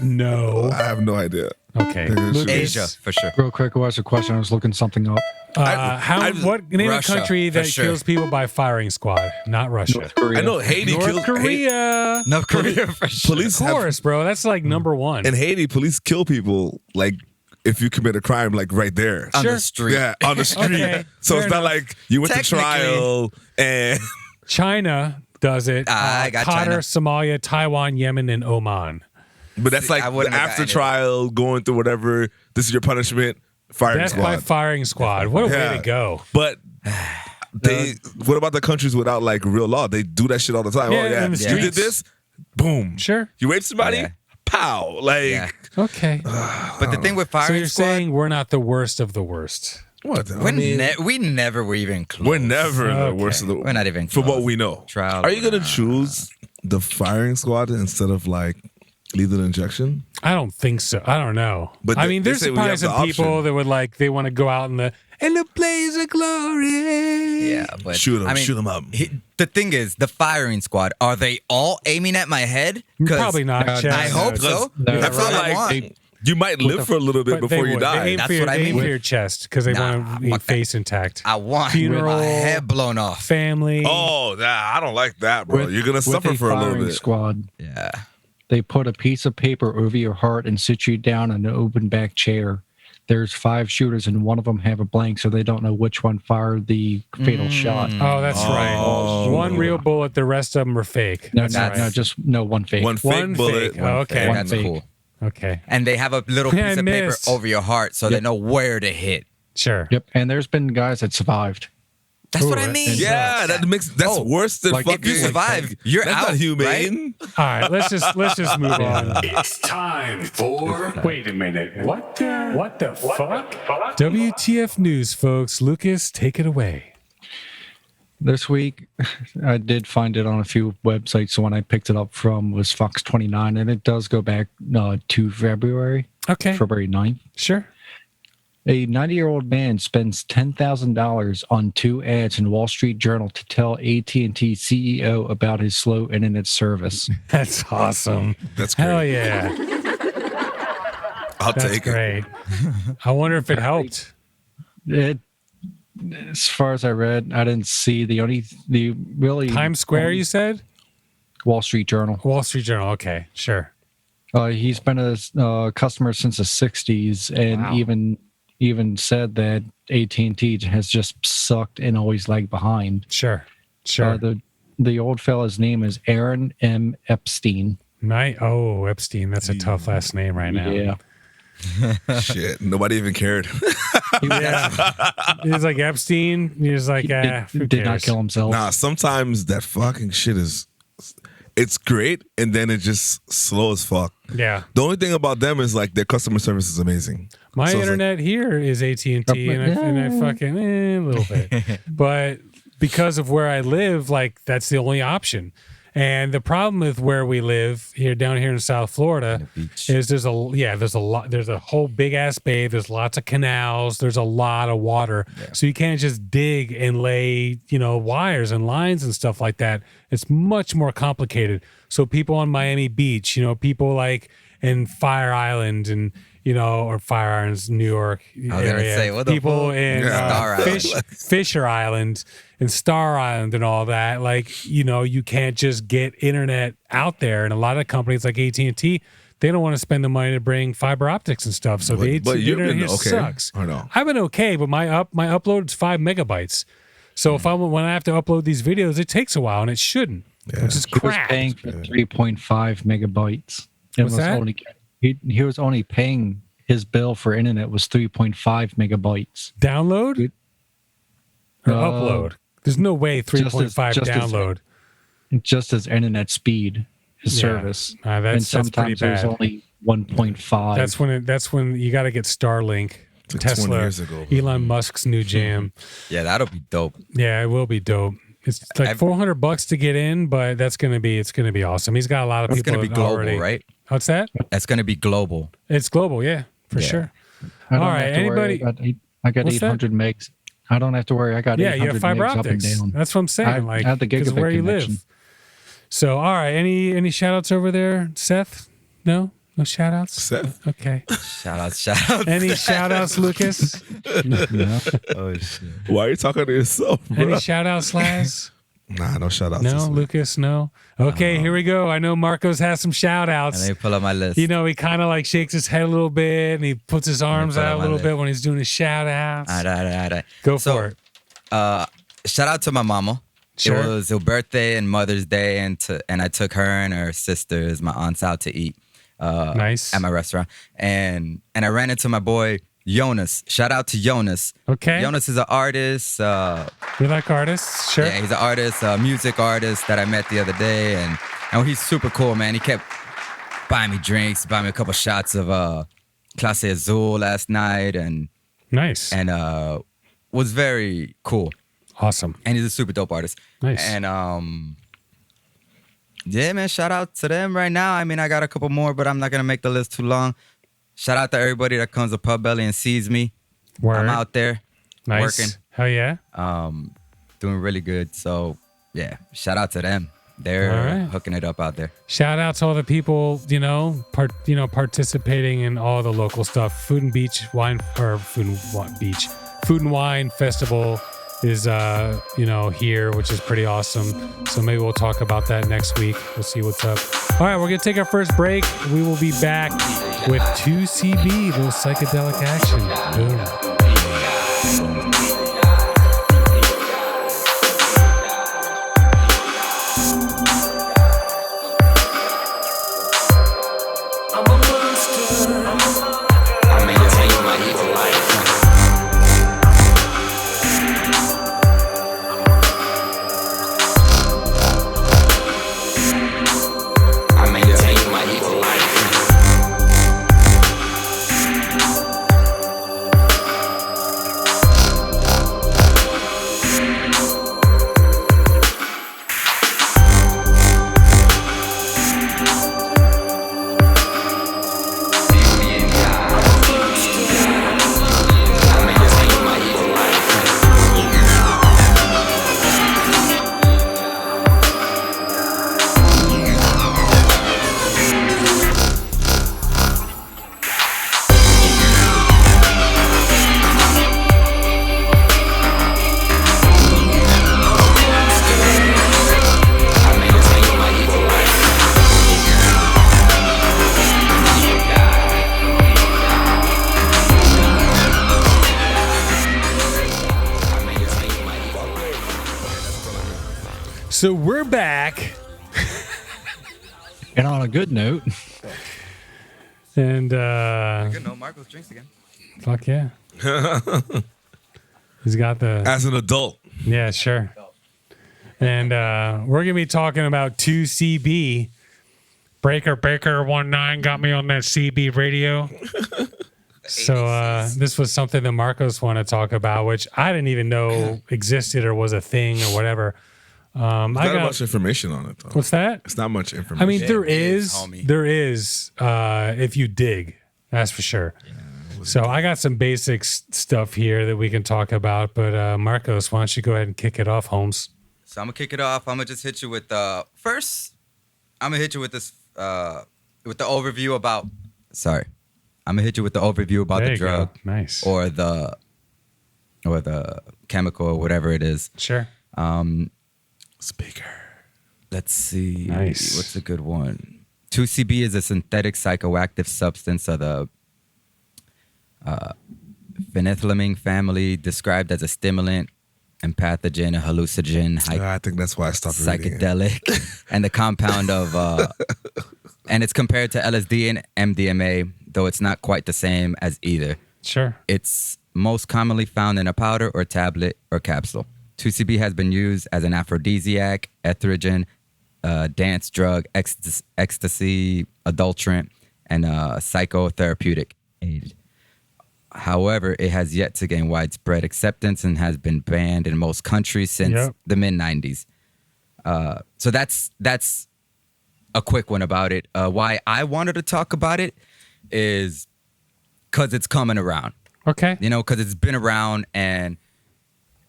No. I have no idea. Okay. Asia, for sure. Real quick, what was the question? I was looking something up. Name Russia, a country that for sure. kills people by firing squad? Not Russia. North Korea. I know Haiti North kills Korea. North Korea, for sure. Police Of course, bro. That's like number one. in Haiti, police kill people like if you commit a crime, like right there. On Sure. the street. Yeah, on the street. Okay, So fair it's not enough. like you went to Technically. trial and China does it. I got Qatar, China. Somalia, Taiwan, Yemen, and Oman. but that's like I the wouldn't have after gotten it. trial, going through whatever. This is your punishment. Firing Death squad. by firing squad. What a way to go. But what about the countries without like real law? They do that shit all the time. Yeah, Oh yeah, in the you did streets. this, boom. Sure. You raped somebody, Yeah. pow. Like Yeah. Okay. But the thing with So firing you're squad, saying we're not the worst of the worst. what? we never were even close. we're never the Okay. worst of the. We're not even for close. what we know. Trial. Are you gonna choose the firing squad instead of like lethal injection? I don't think so. I don't know. But I they- mean, they there's say we probably have the some people option. that would like, they want to go out in the blaze of glory. Yeah, but Shoot 'em, I mean, shoot 'em up. The thing is, the firing squad, are they all aiming at my head? 'Cause Probably not. I Chad. I hope so. No, That's I all feel I like want. you might live for a little bit But before they you would. die. They aim, That's for your, what I they aim mean. for your chest because they Nah, want to be fuck that. face intact. I want Funeral. my head blown off. Family. Oh, nah, I don't like that, bro. With- You're gonna with suffer for a little firing bit. Squad, Yeah. they put a piece of paper over your heart and sit you down in an open back chair. There's 5 shooters and one of them have a blank, so they don't know which one fired the fatal shot. Oh, that's right. One real bullet, the rest of them are fake. No, That's no, right. no, just no one fake. One fake One bullet. fake. Oh, okay. Yeah, One that's fake. cool. Okay. And they have a little Yeah, piece I of paper missed. over your heart so they know where to hit. Sure. Yep, and there's been guys that survived. That's what Ooh, I mean. Yeah, that's Oh, worse than like, fucking. if you survive, you're that's out, not humane. All right. Let's just move on. It's time for. Wait a minute. What the fuck? WTF news, folks. Lucas, take it away. This week, I did find it on a few websites. The one I picked it up from was Fox 29, and it does go back to February Okay. 9th. Sure. A 90-year-old man spends $10,000 on 2 ads in Wall Street Journal to tell AT&T CEO about his slow internet service. That's awesome. That's great. Hell yeah. I'll That's take it. great. I wonder if it helped. It, as far as I read, I didn't see the really Times Square, you said? Wall Street Journal. Wall Street Journal. Okay. Sure. He's been a customer since the 60s, and even said that AT&T has just sucked and always lagged behind. Sure. Sure. The old fella's name is Aaron M. Epstein. Epstein. That's a tough last name right now. Yeah. Shit, nobody even cared. Yeah. He's like Epstein. He's like, who Did not cares? kill himself. Nah, sometimes that fucking shit it's great, and then it's just slow as fuck. Yeah. The only thing about them is like their customer service is amazing. My So it's internet here is AT&T, and I fucking a little bit. But because of where I live, like that's the only option. And the problem with where we live here down here in South Florida is there's a whole big ass bay. There's lots of canals. There's a lot of water. Yeah. So you can't just dig and lay, wires and lines and stuff like that. It's much more complicated. So people on Miami Beach, people like in Fire Island and, or Fire Islands, New York area. What the people fuck? in Fisher Island and Star Island and all that, like, you can't just get internet out there. And a lot of companies like AT&T, they don't want to spend the money to bring fiber optics and stuff. So the internet here sucks. I know. I've been okay, but my upload is 5 megabytes. So if when I have to upload these videos, it takes a while, and it shouldn't, which is He was crap. paying for 3.5 megabytes. What's that? He was only paying, his bill for internet was 3.5 megabytes. Download or upload? There's no way 3.5 download. Just as internet speed, his service. That's sometimes pretty bad. there's only 1.5. That's when you got to get Starlink. Like 20 Tesla, years ago. Elon Musk's new jam. Yeah, that'll be dope. Yeah, it will be dope. It's like $400 to get in, but it's gonna be awesome. He's got a lot of It's people. going to be global, already. right? What's that? It's going to be global. It's global, yeah, for sure. I don't All have right, to worry. anybody? I got What's that? 800 megs. I don't have to worry. I got 800 you have fiber megs optics. up and down. That's what I'm saying. I have the 'cause gigabit where you connection. live. So, all right, any shout outs over there, Seth? No shout outs. Seth? Okay. Shout out. Any shout outs, Lucas? Yeah. Oh, shit. Why are you talking to yourself, bro? Any shout outs, Laz? Nah, no shout outs. No, Lucas, no. Okay, here we go. I know Marcos has some shout outs. Let me pull up my list. You know, he kind of like shakes his head a little bit and he puts his arms put out on a my little list. bit when he's doing his shout outs. All right. Go So, for it. Shout out to my mama. Sure. It was her birthday and Mother's Day, and I took her and her sisters, my aunts, out to eat. Nice. At my restaurant, and I ran into my boy Jonas. Shout out to Jonas. Okay. Jonas is an artist. We like artists, sure. Yeah, he's an artist, a music artist that I met the other day, and he's super cool, man. He kept buying me drinks, buying me a couple shots of Clase Azul last night, and Nice. was very cool. Awesome. And he's a super dope artist. Nice. And yeah, man, shout out to them right now. I mean, I got a couple more, but I'm not gonna make the list too long. Shout out to everybody that comes to Pub Belly and sees me. Word. I'm out there Nice. working, Hell yeah. doing really good. So yeah, shout out to them. They're All right. hooking it up out there. Shout out to all the people, participating in all the local stuff. Food and Wine Festival is here, which is pretty awesome. So maybe we'll talk about that next week. We'll see what's up. All right, we're gonna take our first break. We will be back with 2C-B, little psychedelic action. Boom. So we're back. And on a good note, And Good, no Marcos drinks again. fuck yeah. He's got the As an adult. yeah, sure. And we're gonna be talking about 2C-B. Breaker 19 got me on that CB radio. So this was something that Marcos wanted to talk about, which I didn't even know existed or was a thing or whatever. There's not much information on it, though. What's that? It's not much information. I mean, there is, is, homie. there is, if you dig, that's for sure. So I got some basic stuff here that we can talk about, but Marcos, why don't you go ahead and kick it off, Holmes? So I'm gonna kick it off. I'm gonna just hit you with first. I'm gonna hit you with this with the overview about. Sorry, I'm gonna hit you with the overview about There the you go. drug Nice. or the chemical or whatever it is. Sure. Speaker. Let's see. Nice. What's a good one? 2C-B is a synthetic psychoactive substance of the phenethylamine family, described as a stimulant and pathogen, a hallucinogen, I think that's why I stopped reading it. psychedelic, and the compound of, and it's compared to LSD and MDMA, though it's not quite the same as either. Sure. It's most commonly found in a powder or tablet or capsule. 2C-B has been used as an aphrodisiac, estrogen, dance drug, ecstasy, adulterant, and psychotherapeutic aid. However, it has yet to gain widespread acceptance and has been banned in most countries since the mid-90s. So that's a quick one about it. Why I wanted to talk about it is because it's coming around. Okay. You know, because it's been around, and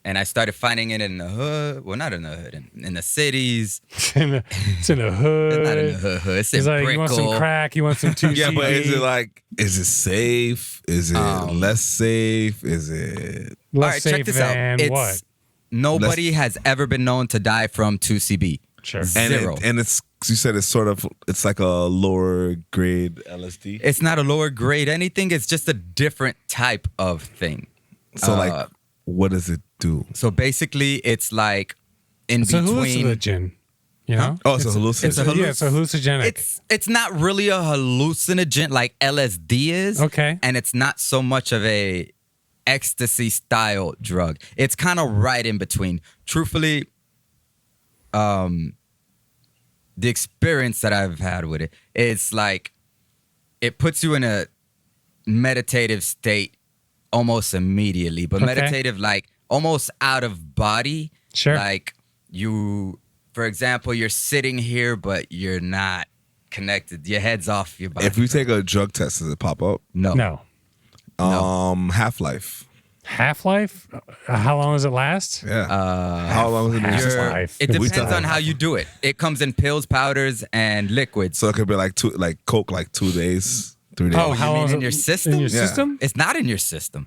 I started finding it in the hood. Well, not in the hood, in the cities. It's in the hood. It's not in the hood. It's in He's like, you want some Brickell. crack? You want some 2C-B? Yeah, but is it safe? Is it less safe? Is it... Less All right, safe check this than out. what? Nobody has ever been known to die from 2C-B. Sure. Zero. And it's, you said it's like a lower grade LSD. It's not a lower grade anything. It's just a different type of thing. So like, what does it do? So basically, it's like in It's a between. hallucinogen. You know? Oh, it's a hallucinogen. Yeah, it's a hallucinogenic. It's not really a hallucinogen like LSD is. Okay. And it's not so much of a ecstasy style drug. It's kind of right in between. Truthfully, the experience that I've had with it, it's like it puts you in a meditative state almost immediately, but meditative like almost out of body. Sure. Like you, for example, you're sitting here, but you're not connected. Your head's off your body. If we take a drug test, does it pop up? No. Half-life. Half-life? How long does it last? Yeah. How long is it? Half-life. It depends on how you do it. It comes in pills, powders, and liquids. So it could be like Coke, like 2 days, 3 days. Oh, how You long mean is in it your system? In your Yeah. system? It's not in your system.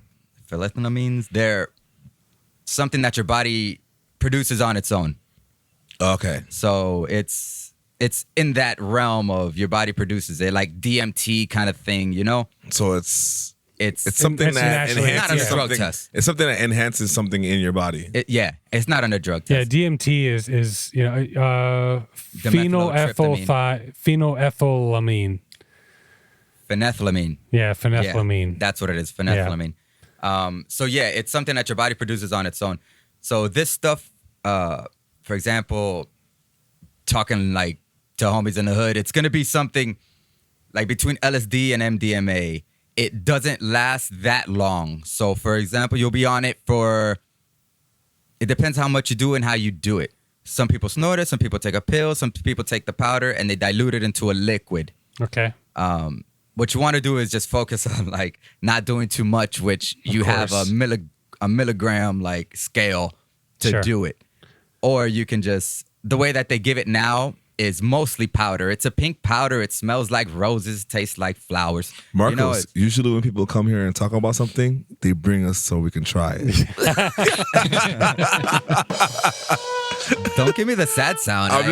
Phenethylamines, they're something that your body produces on its own. Okay. So it's in that realm of your body produces it, like DMT kind of thing, you know? So it's something It's that naturally- It's not enhances a drug something. test. It's something that enhances something in your body. It's not on a drug Yeah, test. DMT is phenylethylamine. Phenethylamine. Yeah, phenethylamine. Yeah, that's what it is, phenethylamine. So yeah, it's something that your body produces on its own. So this stuff, for example, talking like to homies in the hood, it's gonna be something like between LSD and MDMA. It doesn't last that long. So for example, you'll be on it for, it depends how much you do and how you do it. Some people snort it, some people take a pill, some people take the powder and they dilute it into a liquid. Okay. What you want to do is just focus on like not doing too much, which you have a milligram like scale to do it. Or you can just, the way that they give it now is mostly powder. It's a pink powder. It smells like roses, tastes like flowers. Marcos, usually when people come here and talk about something, they bring us so we can try it. Don't give me the sad sound. I'm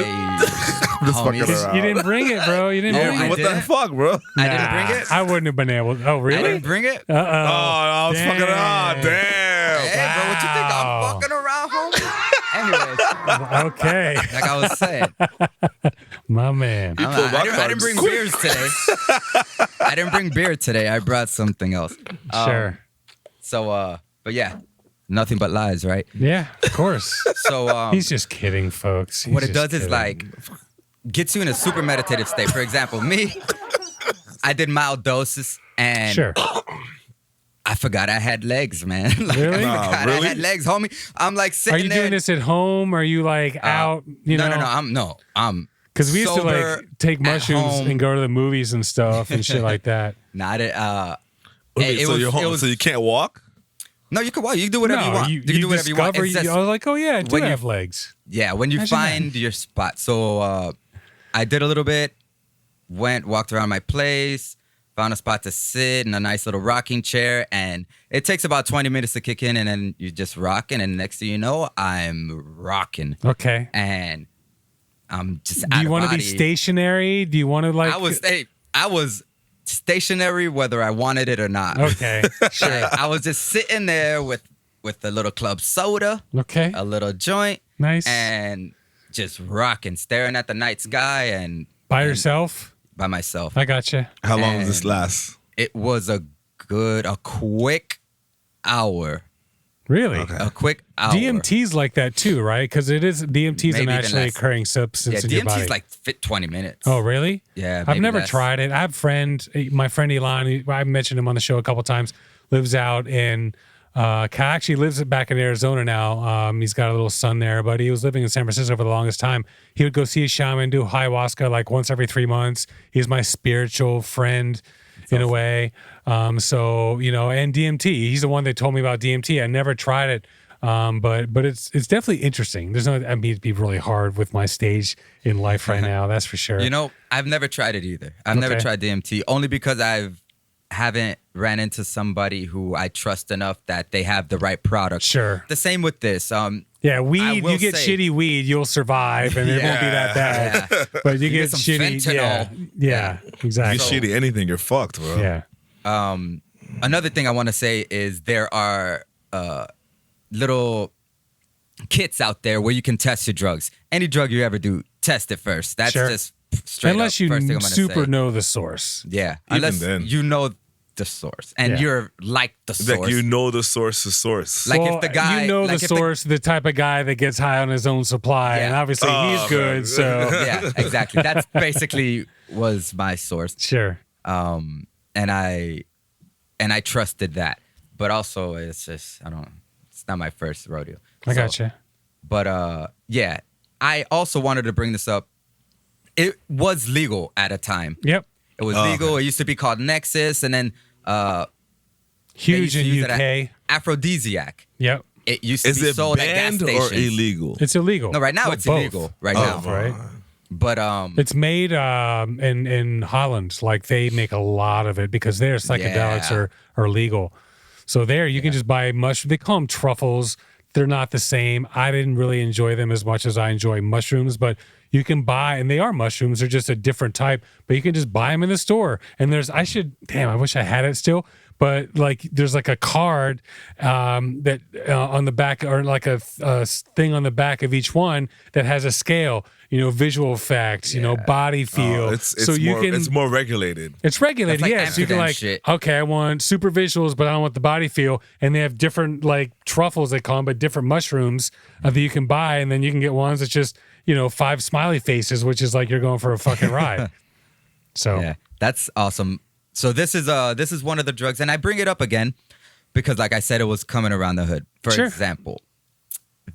just fucking around. You didn't bring it, bro. You didn't bring I it. What the did. fuck, bro? I didn't bring it. I wouldn't have been able. Oh, I really? didn't bring it. Oh, I was fucking around. Damn. Damn. Hey, bro, what you think? Wow. I'm fucking around, homie? Anyways, Okay, like I was saying, my man. I didn't bring beers today. I didn't bring beer today. I brought something else. Sure. So, but yeah, nothing but lies, right? Yeah, of course. So, He's just kidding, folks. He's what it just does is kidding. like gets you in a super meditative state. For example, me, I did mild doses and Sure. I forgot I had legs, man. Like, Really? I forgot really? I had legs, homie. I'm like Are sitting you there. doing this at home? Are you like out? You know? I'm Because we used to sober like take at mushrooms home. and go to the movies and stuff and shit like that. not at Wait, it so was- you're home, it was- so you can't walk? No, you can walk. You can do whatever you want. You can do whatever you want. discover. It's just- I was like, oh yeah, I do when you- have legs. yeah, when you Imagine find your spot. So I did a little bit, walked around my place, found a spot to sit in a nice little rocking chair, and it takes about 20 minutes to kick in, and then you just rocking, and next thing you know, I'm rocking. Okay. And I'm just. Do you want to be stationary? Do you want to like? I was stationary whether I wanted it or not. Okay, sure. I was just sitting there with a little club soda, okay, a little joint, nice, and just rocking, staring at the night sky and by yourself. By myself. I gotcha. How long does this last? It was a quick hour. Really? Okay. A quick hour. DMT's like that too, right? Because it is DMT's a naturally occurring substance in your body. DMT's like 20 minutes. Oh, really? Yeah. I've never tried it. I have my friend Elon, I mentioned him on the show a couple times, lives out in, actually lives back in Arizona now. He's got a little son there, but he was living in San Francisco for the longest time. He would go see a shaman, do ayahuasca like once every 3 months. He's my spiritual friend in a way. So, and DMT, he's the one that told me about DMT. I never tried it. But it's definitely interesting. I mean, it'd be really hard with my stage in life right now. That's for sure. I've never tried it either. I've never tried DMT only because haven't ran into somebody who I trust enough that they have the right product. Sure. The same with this. Yeah, weed, you get shitty weed, you'll survive and it won't be that bad. Yeah. But you get some shitty. fentanyl. Yeah, exactly. You shitty anything, you're fucked, bro. Yeah. Another thing I want to say is there are little kits out there where you can test your drugs. Any drug you ever do, test it first. That's just straight unless up, you first thing I'm gonna super say. know the source. Yeah. Even Unless then. you know the source and you're like the source. Like you know the source is source. Like if the guy, the source, the type of guy that gets high on his own supply, and obviously he's good. Man. So yeah, exactly. That's basically was my source. Sure. And I trusted that, but also it's just it's not my first rodeo. I gotcha. But yeah, I also wanted to bring this up. It was legal at a time. Yep. It was legal. It used to be called Nexus, and then huge in UK. Aphrodisiac. Yep. It used to be sold at gas banned stations. or illegal? It's illegal. No, right now Well, it's both. illegal. Right Both, now, right? But It's made in Holland. Like they make a lot of it because their psychedelics are legal. So there you can just buy mushrooms. They call them truffles. They're not the same. I didn't really enjoy them as much as I enjoy mushrooms, but you can buy, and they are mushrooms. They're just a different type, but you can just buy them in the store. And I wish I had it still, but like there's like a card that on the back, or like a thing on the back of each one that has a scale, visual effects, body feel. It's more regulated. It's regulated, That's like yes. You can Amsterdam shit. okay, I want super visuals, but I don't want the body feel. And they have different like truffles, they call them, but different mushrooms that you can buy. And then you can get ones that's just, 5 smiley faces, which is like you're going for a fucking ride. So yeah, that's awesome. So this is one of the drugs, and I bring it up again because, like I said, it was coming around the hood. For example,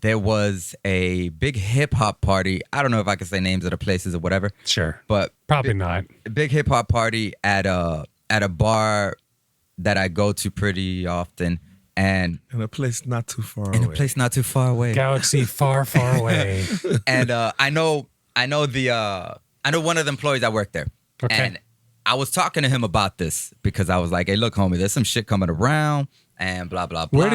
there was a big hip hop party. I don't know if I can say names of the places or whatever. Sure, but probably not. A big hip hop party at a bar that I go to pretty often, and in a place not too far away. Galaxy far, far away. And I know one of the employees that work there. Okay. And I was talking to him about this because I was like, hey, look, homie, there's some shit coming around and blah, blah, blah. Where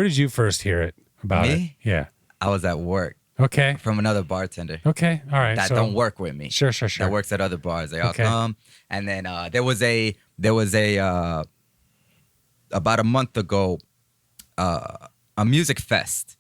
did you first hear it about Me? it? Yeah. I was at work. Okay. From another bartender. Okay. All right. That don't work with me. Sure. That works at other bars. They all come. And then there was a about a month ago, a music fest.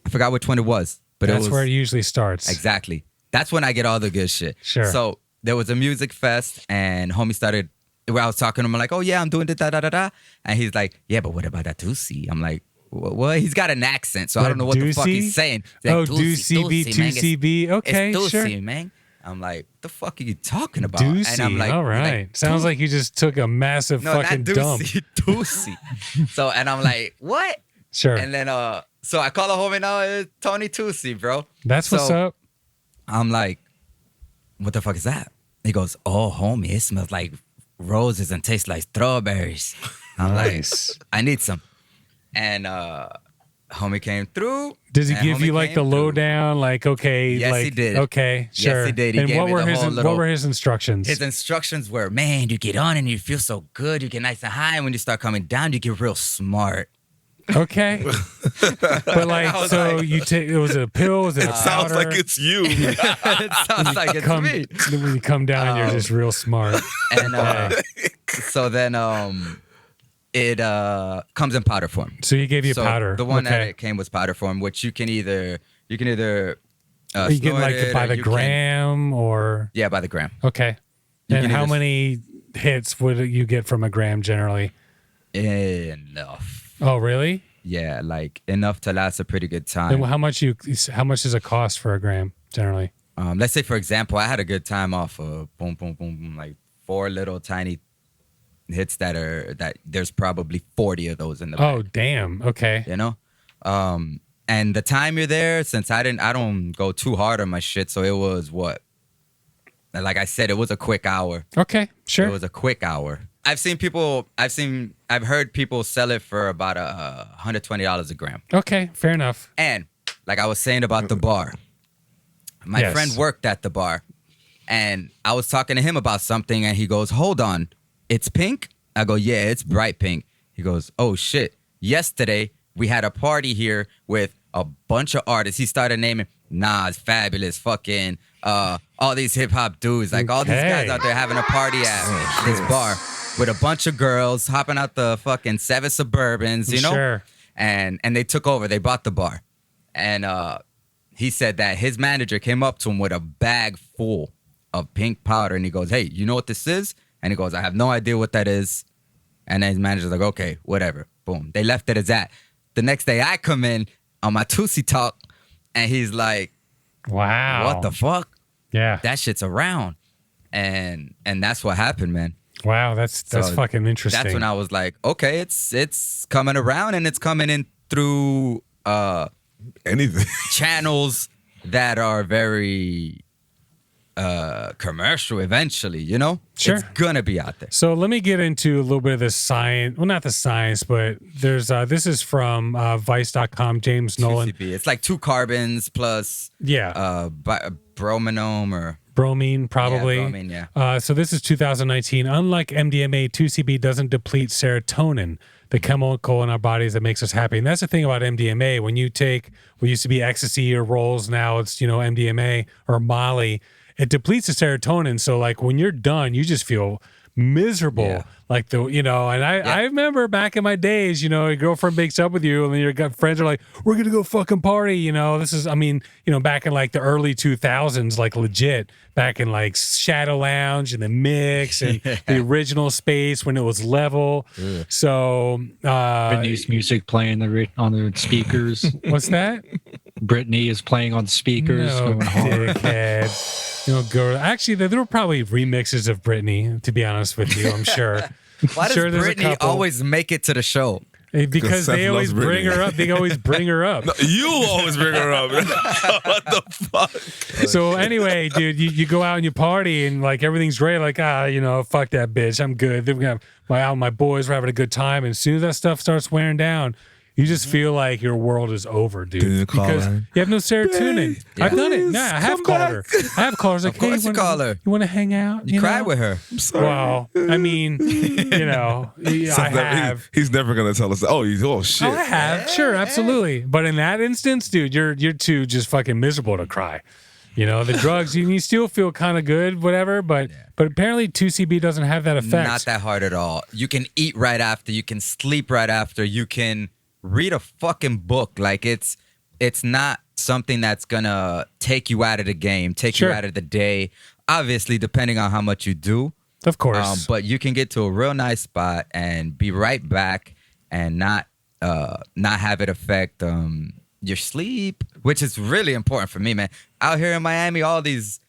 I forgot which one it was, but that's where it usually starts. Exactly. That's when I get all the good shit. Sure. So there was a music fest, and homie started. Where I was talking to him, I'm like, "Oh yeah, I'm doing da da da da," and he's like, "Yeah, but what about that 2C?" I'm like, "Well, he's got an accent, so I don't know what the fuck he's saying." He's like, 2C-B, 2C-B. Okay, it's 2C, sure. man. I'm like, "The fuck are you talking about?" 2C. And I'm like, all right. Sounds like you just took a massive fucking dump. 2C. So, and I'm like, "What?" Sure. And then, so I call a homie now, it's Tony 2C, bro. That's what's up. I'm like, "What the fuck is that?" He goes, "Oh, homie, it smells like roses and tastes like strawberries." I'm Nice. like, "I need some." And homie came through. Does he give you like the lowdown? Like, okay, Yes, like, he did. Okay, sure. Yes, he did. He and gave what me were the his whole little- what were his instructions? His instructions were, man, you get on and you feel so good. You get nice and high. And when you start coming down, you get real smart. Okay. But like, so you take, it was a pill, was it a Sounds powder? like it's you. It sounds like it's me. When you come down, you're just real smart. And so then it comes in powder form. So he gave you So powder. The one that Okay. it came was powder form, which you can either You get snort like it by or the you can- gram or yeah, by the gram. okay. You And can how either- many hits would you get from a gram generally? Enough. Oh, really? Yeah, like enough to last a pretty good Then time. how much does it cost for a gram generally? Let's say, for example, I had a good time off of boom, boom, boom, boom, like 4 little tiny hits that there's probably 40 of those in the bag, Oh, damn. Okay. you know? And the time you're there, since I don't go too hard on my shit, so it was what? Like I said, it was a quick hour. Okay. Sure. It was a quick hour. I've heard people sell it for about $120 a gram. Okay. Fair enough. And like I was saying about the bar, my Yes. friend worked at the bar, and I was talking to him about something, and he goes, "Hold on, it's pink?" I go, "Yeah, it's bright pink." He goes, "Oh shit! Yesterday we had a party here with a bunch of artists." He started naming Nas, Fabulous, fucking all these hip hop dudes, like all these guys Okay. out there having a party at this bar with a bunch of girls hopping out the fucking 7 Suburbans, you know? Sure. And they took over. They bought the bar. And he said that his manager came up to him with a bag full of pink powder. And he goes, "Hey, you know what this is?" And he goes, "I have no idea what that is." And then his manager's like, "Okay, whatever." Boom. They left it as that. The next day I come in on my 2C talk, and he's like, Wow. "What the fuck? Yeah. That shit's around." And that's what happened, man. Wow. That's So fucking interesting. That's when I was like, okay, it's coming around, and it's coming in through Anything. channels that are very commercial eventually, you know? Sure. It's gonna be out there. So let me get into a little bit of the science. Well, not the science, but there's this is from Vice.com, James Nolan. 2C-B. It's like 2 carbons plus Yeah. brominome or Bromine, probably. Yeah, bromine, yeah. So this is 2019. Unlike MDMA, 2CB doesn't deplete serotonin, the chemical in our bodies that makes us happy. And that's the thing about MDMA. When you take what used to be ecstasy or rolls, now it's, MDMA or Molly, it depletes the serotonin. So like when you're done, you just feel miserable. Yeah. Like and I remember back in my days, your girlfriend makes up with you and then your friends are like, "We're going to go fucking party." This is, back in like the early 2000s, like legit back in like Shadow Lounge and the Mix and the original space when it was level. So, Britney's music playing on the speakers. what's that? Britney is playing on speakers. No, going hard. dickhead. Girl. Actually, there were probably remixes of Britney, to be honest with you, I'm sure. why does Sure, there's a Britney couple. always make it to the show? Because Seth they always loves bring Britney. her up. They always bring her up. You always bring her up. What the fuck? So anyway, dude, you go out and you party and like everything's great. Like, fuck that bitch. I'm good. Then we got my boys were having a good time. And as soon as that stuff starts wearing down, you just feel like your world is over, dude. Can you call Because her? you have no serotonin. Yeah. I've done it. Please, Nah, I have come called back. her. I have called her. Like, Of course hey, you call her. You want to hang out? You cry know? with her. I'm sorry. Well, I mean, I have. He's never gonna tell us. Shit. Oh, I have. Sure, absolutely. But in that instance, dude, you're too just fucking miserable to cry. The drugs, you still feel kind of good, whatever. But apparently 2CB doesn't have that effect. Not that hard at all. You can eat right after. You can sleep right after. You can read a fucking book. Like it's not something that's gonna take you out of the game, take Sure. you out of the day. Obviously, depending on how much you do. Of course. But you can get to a real nice spot and be right back and not have it affect your sleep, which is really important for me, man. Out here in Miami, all these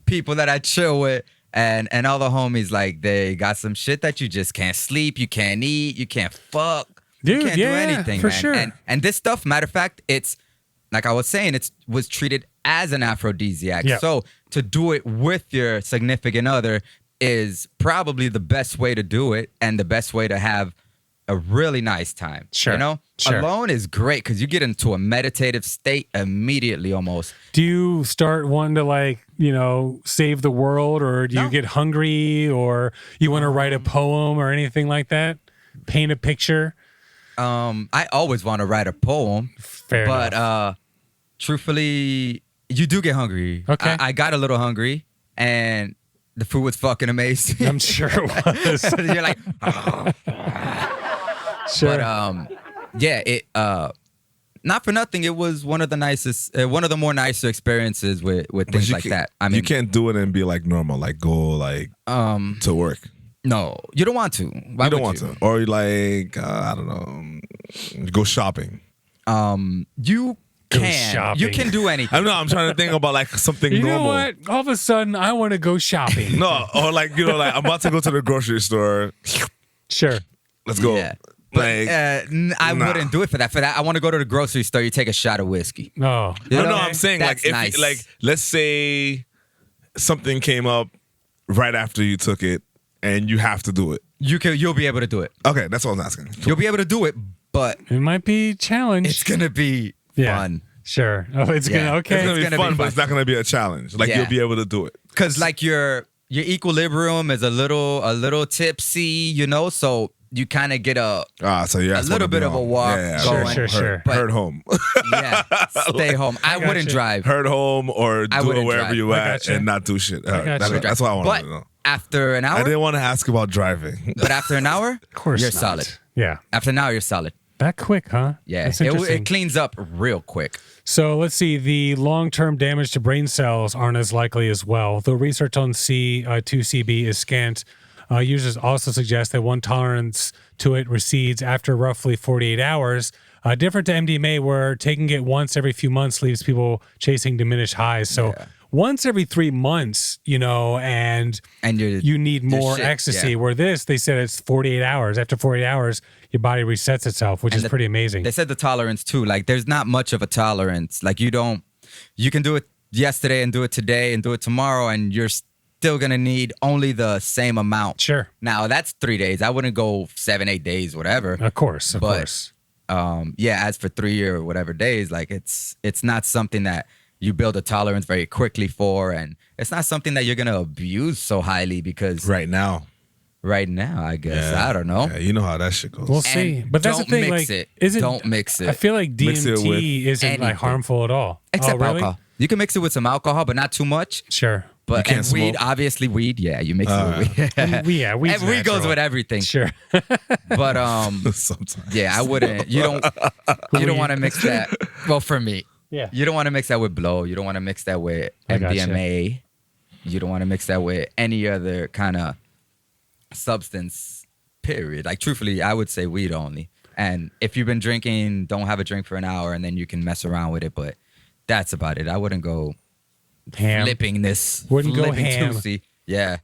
people that I chill with and all the homies, like they got some shit that you just can't sleep, you can't eat, you can't fuck, Dude, you can't yeah, do anything, for man. sure. And this stuff, matter of fact, it's like I was saying, it was treated as an aphrodisiac. Yeah. So to do it with your significant other is probably the best way to do it and the best way to have a really nice time. Sure. Sure. Alone is great because you get into a meditative state immediately almost. Do you start wanting to save the world, or do you No. get hungry, or you want to write a poem or anything like that? Paint a picture? I always want to write a poem, Fair but enough. truthfully, you do get hungry. Okay. I got a little hungry, and the food was fucking amazing. I'm sure it was. You're like, Sure. but yeah, it not for nothing. It was one of the nicest, one of the more nicer experiences with things like that. I mean, you can't do it and be like normal, like go like to work. no, you don't want to. Why You don't would want to, or like I don't know, go shopping. You Go can. shopping. You can do I anything. don't know. I'm trying to think about like something You normal. know what? All of a sudden, I want to go shopping. No, or like like I'm about to go to the grocery store. Sure. Let's go. Yeah. But, Like, I nah. wouldn't do it for that. For that, I want to go to the grocery store. You take a shot of whiskey. No. You no, know? I'm saying That's like if nice. like let's say something came up right after you took it and you have to do it. You'll be able to do it. Okay, that's what I was asking. You'll be able to do it, but It might be challenged. it's gonna be fun. Sure. Oh, it's Yeah. gonna It's okay. gonna be gonna fun, be but fun. it's not gonna be a challenge. Like Yeah. you'll be able to do it. Cause like your equilibrium is a little tipsy, so you kind of get a So yeah, a little bit of a walk Sure, going. sure. But- Herd home. Yeah, stay home. I got wouldn't you. drive. Herd home or I do it wouldn't wherever drive. you I at gotcha. and not do shit. gotcha. That's what I But wanted to know. after an I hour, didn't want to ask about driving. but after an hour, Of course you're not. solid. Yeah. After an hour, you're solid. That quick, huh? Yeah, That's it interesting. cleans up real quick. So let's see. The long-term damage to brain cells aren't as likely as well. Though research on 2C-B is scant, users also suggest that one tolerance to it recedes after roughly 48 hours. Different to MDMA, where taking it once every few months leaves people chasing diminished highs. So once every 3 months, and And you need more shit, ecstasy. yeah. Where they said it's 48 hours. After 48 hours, your body resets itself, which is pretty amazing. They said the tolerance too. Like there's not much of a tolerance. Like you can do it yesterday and do it today and do it tomorrow, and you're still gonna need only the same amount. Sure. Now that's 3 days. I wouldn't go 7-8 days, whatever. Of course. But, as for 3 or whatever days, like it's not something that you build a tolerance very quickly for, and it's not something that you're gonna abuse so highly because Right now. right now, I guess Yeah. I don't know. Yeah, you know how that shit goes. We'll see. And But that's the don't thing. mix Like, it. is it? Don't mix it. I feel like Mix it DMT with isn't like anything. harmful at all. Except oh, really? alcohol. You can mix it with some alcohol, but not too much. Sure. But can't and weed, smoke? obviously weed. Yeah, you mix it with weed. Yeah, weed's and weed goes natural. with everything. Sure. But Sometimes. yeah, I wouldn't. You don't want to mix that. Well, for me, Yeah. you don't want to mix that with blow. You don't want to mix that with I gotcha. MDMA. You don't want to mix that with any other kind of substance. Period. Like truthfully, I would say weed only. And if you've been drinking, don't have a drink for an hour, and then you can mess around with it. But that's about it. I wouldn't go Ham. flipping this. Wouldn't go flipping ham. 2C. Yeah.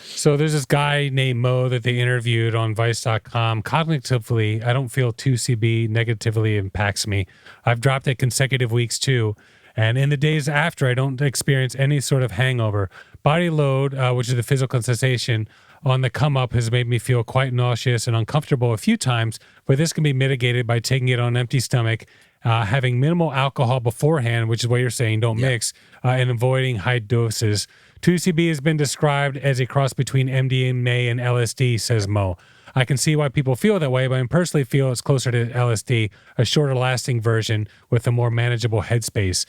So there's this guy named Mo that they interviewed on Vice.com. Cognitively, I don't feel 2CB negatively impacts me. I've dropped it consecutive weeks too. And in the days after, I don't experience any sort of hangover. Body load, which is the physical sensation on the come up, has made me feel quite nauseous and uncomfortable a few times, but this can be mitigated by taking it on an empty stomach, having minimal alcohol beforehand, which is what you're saying, don't mix, and avoiding high doses. 2CB has been described as a cross between MDMA and LSD, says Mo. I can see why people feel that way, but I personally feel it's closer to LSD, a shorter lasting version with a more manageable headspace,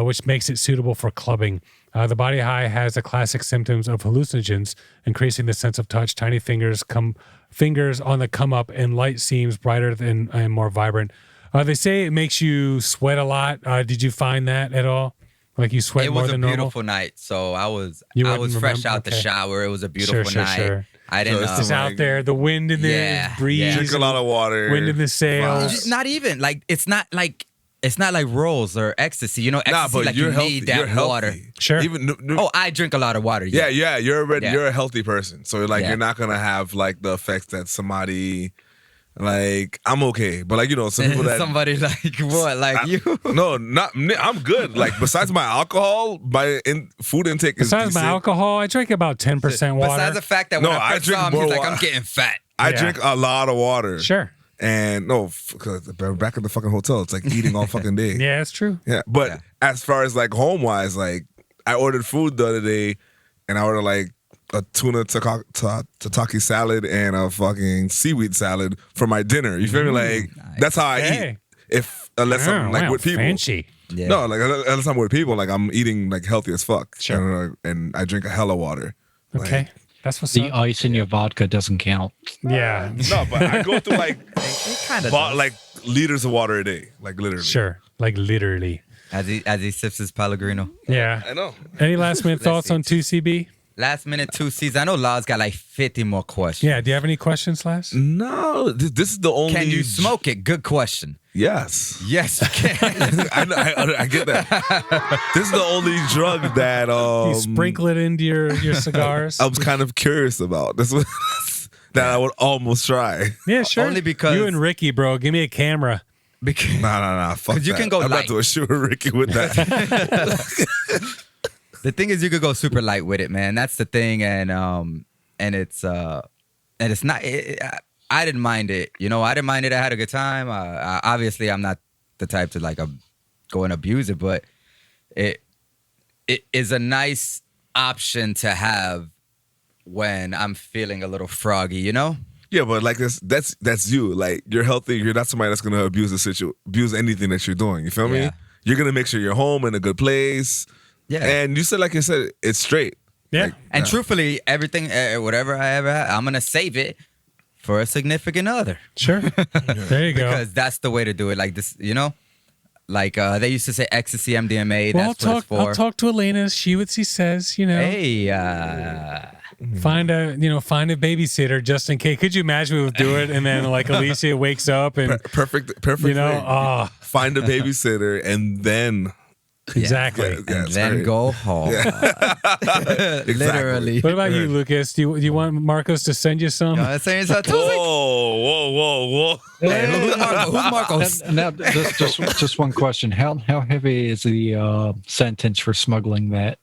which makes it suitable for clubbing. The body high has the classic symptoms of hallucinogens, increasing the sense of touch. Tiny fingers on the come up, and light seems brighter and more vibrant. They say it makes you sweat a lot. Did you find that at all? Like you sweat It more was a than normal? beautiful night. So I was You fresh wouldn't out remember? the Okay. shower. It was a beautiful Sure, night. sure. I didn't. it's Just out there, the wind in the Yeah, breeze, yeah. Drink a lot of water. wind in the sails. Not even like it's not like rolls or ecstasy. You know, Nah, ecstasy but like you're you healthy. need that You're healthy. water. Sure. Even Oh, I drink a lot of water. yeah, you're already Yeah. you're a healthy person. So like Yeah. you're not gonna have like the effects that somebody like I'm okay. But like some people that Somebody like what? Like you? no, not me. I'm good. Like besides my alcohol, my food intake is Besides my decent. alcohol, I drink about 10% water. Besides the fact that No, when I I first drink saw him, he's more like, water. I'm getting fat. I Yeah. drink a lot of water. Sure. And no, because back at the fucking hotel, it's like eating all fucking day. Yeah, it's true. Yeah, but Yeah. as far as like home wise, like I ordered food the other day, and I ordered like a tuna tataki salad and a fucking seaweed salad for my dinner. You feel me? Like that's how I eat. Unless I'm like with people. Fancy. Yeah. No, like unless I'm with people, like I'm eating like healthy as fuck. Sure. And I drink a hella water. Okay. Like, That's what's The up. ice in your vodka doesn't count. Yeah. no, but I go through like It kind of like liters of water a day, like literally. Sure. Like literally. as he sips his Pellegrino. Yeah. I know. Any last minute thoughts on 2CB? Last minute 2Cs. I know Law's got like 50 more questions. Yeah. Do you have any questions, Last? No, this is the only. Can you smoke it? Good question. Yes. Yes, you can. I get that. This is the only drug that You sprinkle it into your cigars? I was kind of curious about. This was that I would almost try. Yeah, sure. Only because- You and Ricky, bro. Give me a camera. Because Nah. Fuck 'Cause you that. can go I'm light. about to assure Ricky with that. the thing is, you could go super light with it, man. That's the thing, and it's not. I didn't mind it. You know, I didn't mind it. I had a good time. Obviously, I'm not the type to like go and abuse it, but it is a nice option to have when I'm feeling a little froggy. You know. Yeah, but like that's you. Like you're healthy. You're not somebody that's gonna abuse anything that you're doing. You feel me? Yeah. You're gonna make sure you're home in a good place. Yeah. And you said, like you said, it's straight. Yeah. Like, And truthfully, everything, whatever I ever had, I'm gonna save it for a significant other. Sure. There you go. Because that's the way to do it. Like this, you know, like they used to say ecstasy, MDMA. Well, That's what it's for. I'll talk to Elena. See what she says. You know, Hey, find a babysitter just in case. Could you imagine we would do it and then like Alicia wakes up and perfect. you know, thing. Find a babysitter and then exactly. Yeah, and that's then great. go home. Literally. What about you, Lucas? Do you want Marcos to send you some? You know what I'm saying? So, Whoa. hey, who's Marcos? Now, just one question: How heavy is the sentence for smuggling that?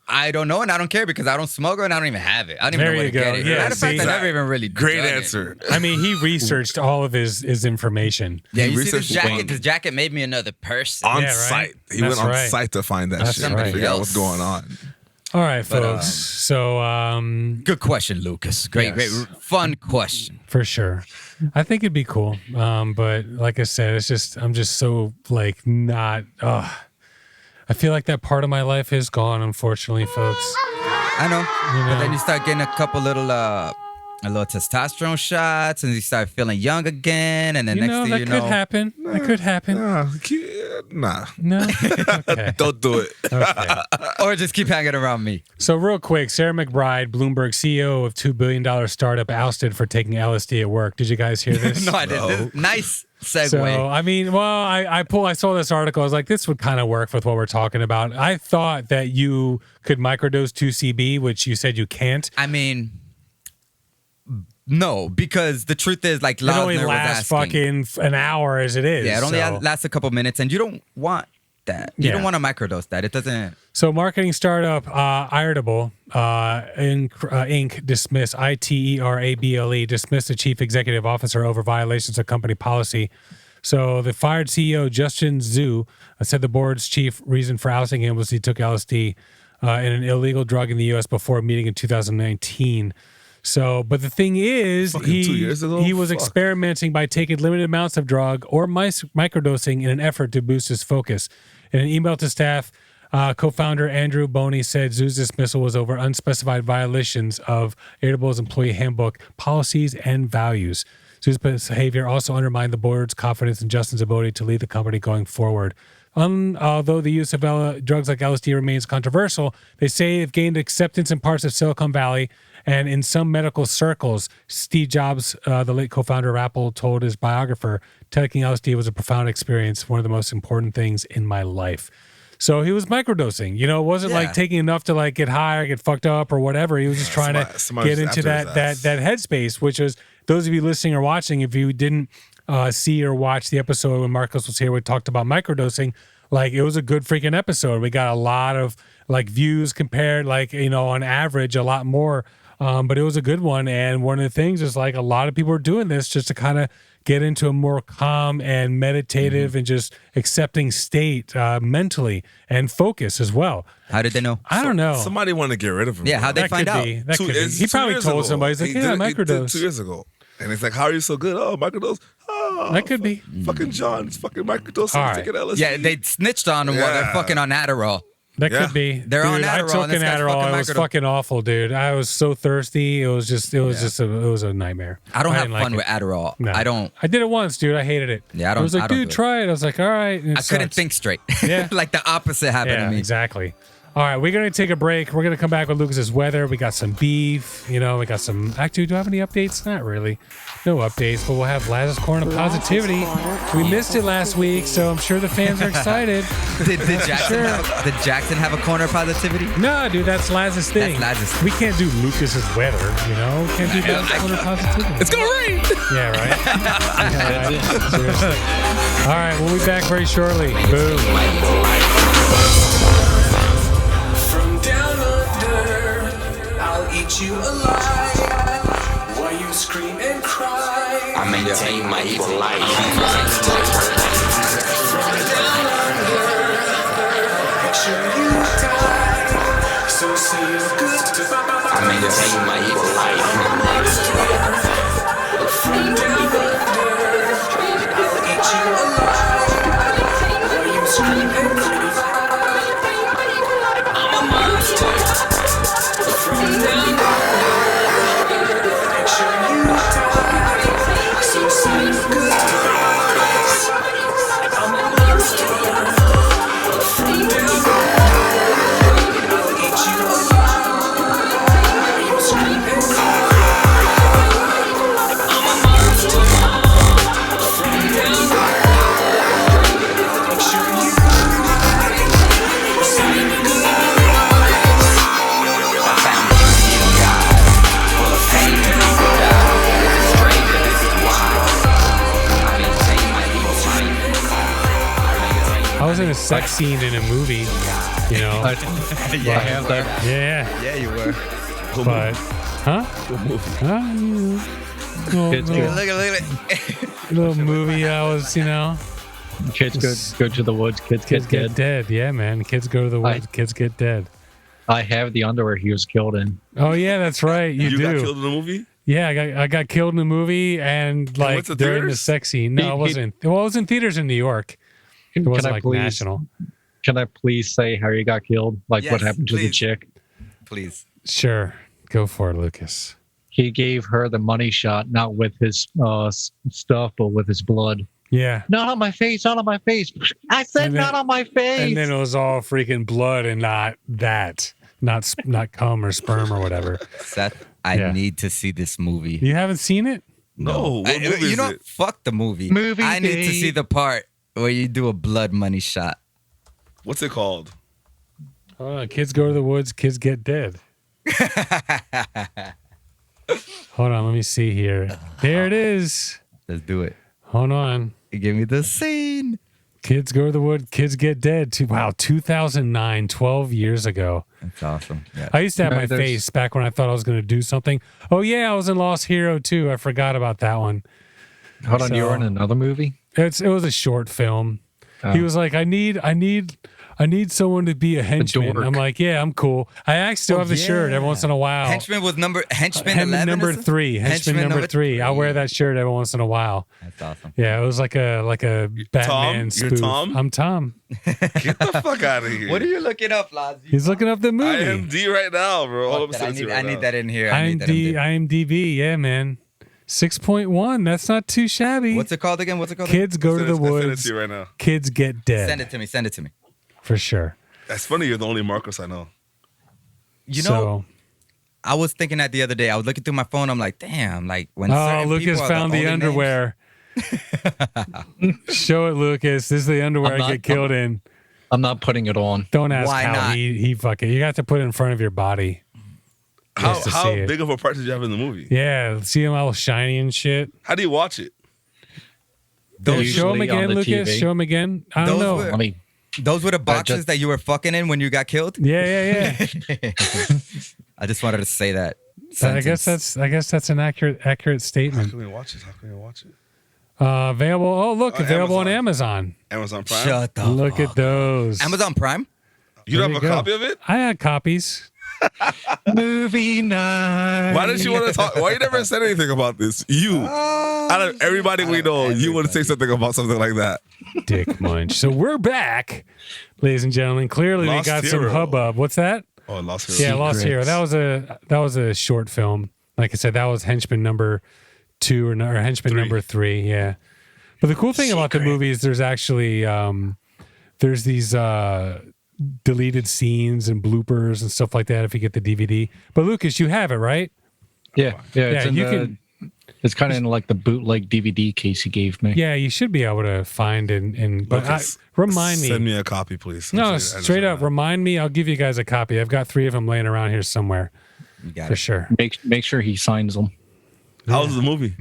I don't know, and I don't care because I don't smoke it and I don't even have it. I don't even There know where you to go. get it. Yeah, Matter of fact, see? I never even really Great done it. answer. I mean, he researched all of his information. Yeah, He you see this researched jacket? Wayne. This jacket made me another person. On Yeah, right? site. He That's went on right. site to find that That's shit right. and figure out Yes. what's going on. All right, But, folks. So Good question, Lucas. Great, Yes. fun question. for sure, I think it'd be cool. But like I said, I'm just so like not. I feel like that part of my life is gone, unfortunately, folks. I know. You But know. then you start getting a couple little testosterone shots and you start feeling young again. And then You next know, thing that you could know. happen. That could happen. Nah. No? Okay. Don't do it. Okay. Or just keep hanging around me. So real quick, Sarah McBride, Bloomberg CEO of $2 billion startup, ousted for taking LSD at work. Did you guys hear this? No, I didn't. Nice segue. So, I mean, well, I saw this article. I was like, this would kind of work with what we're talking about. I thought that you could microdose 2CB, which you said you can't. I mean, no, because the truth is, like, It only Lausner was lasts asking. fucking an hour as it is. Yeah, it only so. lasts a couple minutes, and you don't want that. You Yeah. don't want to microdose that. It doesn't. So, marketing startup Irritable Inc. dismissed ITERABLE dismissed the chief executive officer over violations of company policy. So, the fired CEO Justin Zhu said the board's chief reason for ousting him was he took LSD in an illegal drug in the U.S. before a meeting in 2019. So, but the thing is, Fucking 2 years ago? he was Fuck. experimenting by taking limited amounts of drug or microdosing in an effort to boost his focus. In an email to staff, co-founder Andrew Boney said Zoo's dismissal was over unspecified violations of Irritable's employee handbook policies and values. Zoo's behavior also undermined the board's confidence in Justin's ability to lead the company going forward. Although the use of drugs like LSD remains controversial, they say it gained acceptance in parts of Silicon Valley and in some medical circles. Steve Jobs, the late co-founder of Apple, told his biographer, taking LSD was a profound experience, one of the most important things in my life. So he was microdosing. You know, it wasn't like taking enough to like get high or get fucked up or whatever. He was just trying to somebody get was into after that his ass. headspace, which was, those of you listening or watching, if you didn't see or watch the episode when Marcos was here, we talked about microdosing. Like, it was a good freaking episode. We got a lot of like views compared, like, you know, on average, a lot more But it was a good one. And one of the things is like a lot of people are doing this just to kind of get into a more calm and meditative and just accepting state mentally and focus as well. How did they know? I don't know. Somebody wanted to get rid of him. Yeah, how'd they That find could out? be. That could be. It's He 2 probably years told ago. somebody. He's like, He yeah, did- he did microdose. 2 years ago. And it's like, how are you so good? Oh, microdose. Oh, That could be. Fucking John's fucking microdose. All right. Taking LSD. Yeah, they snitched on them while they're Yeah. fucking on Adderall. That Yeah. could be. They're dude, on Adderall, I took and an this guy's Adderall. fucking It was microdose. fucking awful, dude. I was so thirsty. It was just it was a nightmare. I don't have didn't like fun it. with Adderall. No. I don't. I did it once, dude. I hated it. Yeah, I don't- It was like, I don't dude, do it. try it. I was like, all right. and it I couldn't sucks. think straight. Yeah. Like the opposite happened Yeah, to me. exactly. All right, we're gonna take a break. We're gonna come back with Lucas's weather. We got some beef. We got some. Actually, do I have any updates? Not really. No updates, but we'll have Laz's Corner of Positivity. We missed it last week, so I'm sure the fans are excited. Did Jackson have a corner of positivity? No, dude, that's Laz's thing. That's Laz's thing. We can't do Lucas's weather, Can't do Laz's Corner of Positivity. It's gonna rain. Yeah, right? Yeah, right. Seriously. All right, we'll be back very shortly. Boom. From down under, I'll eat you alive. While you scream and cry. I maintain my evil life. From down under, picture you die. So say your goodbye. I maintain my evil life. From down under, I'll eat you alive. While you scream and cry. I'm a monster. From down under, picture you die. So say your goodbyes. I'm a monster. From down under, I'll eat you alive. While you scream and cry. I'm a monster. From down under, picture you die. Say your goodbyes. I found beauty in God, full of pain and evil doubt. Stranger, this is why I maintain my evil life. I was in a sex scene in a movie, I have that. Yeah, Yeah, you were. but, huh? Kids Little, Look at little movie I was, Kids go to the woods. Kids Kids get get dead. dead. Yeah, man. Kids go to the woods. Kids get dead. I have the underwear he was killed in. Oh yeah, that's right. You You do. got killed in the movie? Yeah, I got killed in the movie and like went to during the theaters? sex scene. No, it wasn't. Well, it was in theaters in New York. It wasn't like national. Can I please say how you got killed? Like what Yes, happened to the please. chick? Please. Sure, go for it, Lucas. He gave her the money shot, not with his stuff, but with his blood. Yeah. Not on my face, not on my face. I said And then- not on my face. And then it was all freaking blood and not that, not cum or sperm or whatever. Seth, I Yeah. need to see this movie. You haven't seen it? No. What movie is it? Fuck the movie. Movie I need to day. see the part where you do a blood money shot. What's it called? Kids go to the woods. Kids get dead. Hold on, let me see here. There it is. Let's do it. Hold on. Give me the scene. Kids go to the wood. Kids get dead. Wow, 2009, 12 years ago. That's awesome. Yeah. I used to have No, my there's- face back when I thought I was going to do something. Oh yeah, I was in Lost Hero too. I forgot about that one. Hold on, you So- were in another movie? It was a short film. He was like, I need someone to be a henchman. dork. I'm like, yeah, I'm cool. I still have the shirt every once in a while. Henchman was henchman Henchman 11 number or something? 3. Henchman number 3. I'll wear that shirt every once in a while. That's awesome. Yeah, it was like a Batman You're spoof. Tom? I'm Tom. Get the fuck out of here. What are you looking up, Lazi? He's looking up the movie. IMD right now, bro. All Fuck I'm that. saying I need that in here. I need that IMDb, yeah, man. 6.1. That's not too shabby. What's it called again? Kids go to the I send it woods. to you right now. Kids get dead. Send it to me. Send it to me. For sure. That's funny. You're the only Marcos I know. You know, I was thinking that the other day. I was looking through my phone. I'm like, damn, like when certain Lucas people are found the only underwear. Show it, Lucas. This is the underwear I'm I not- get killed in. I'm not putting it on. Don't ask Why how not? he fucking. You got to put it in front of your body. How Just to how see it. big of a part did you have in the movie? Yeah, see him all shiny and shit. How do you watch it? Those, Show him usually on again, the Lucas. TV. Show him again. I don't Those know. were- Let me. those were the boxes just- that you were fucking in when you got killed? Yeah. I just wanted to say that. I guess that's an accurate statement. How can we watch it? Available. Oh, look, available on Amazon. Amazon Prime. Shut the Look fuck at those. Amazon Prime? You don't There have you a go. copy of it? I had copies. Movie night. Why didn't you want to talk? Why you never said anything about this? You, out of everybody we know, you would say something about something like that. Dick munch. So we're back, ladies and gentlemen. Clearly, Lost we got Hero. some hubbub. What's that? Oh, Lost Hero. Yeah, Lost Hero. That was a short film. Like I said, that was Henchman number 2 or Henchman number 3. Yeah. But the cool thing about the movie is there's actually there's these deleted scenes and bloopers and stuff like that if you get the DVD. But Lucas, you have it, right? Yeah. It's you can. It's kind of in like the bootleg DVD case he gave me. Yeah, you should be able to find and but Lucas, remind me. Send me a copy, please. No, straight up, remind me. I'll give you guys a copy. I've got 3 of them laying around here somewhere You got for it. sure. Make sure he signs them. How was the movie?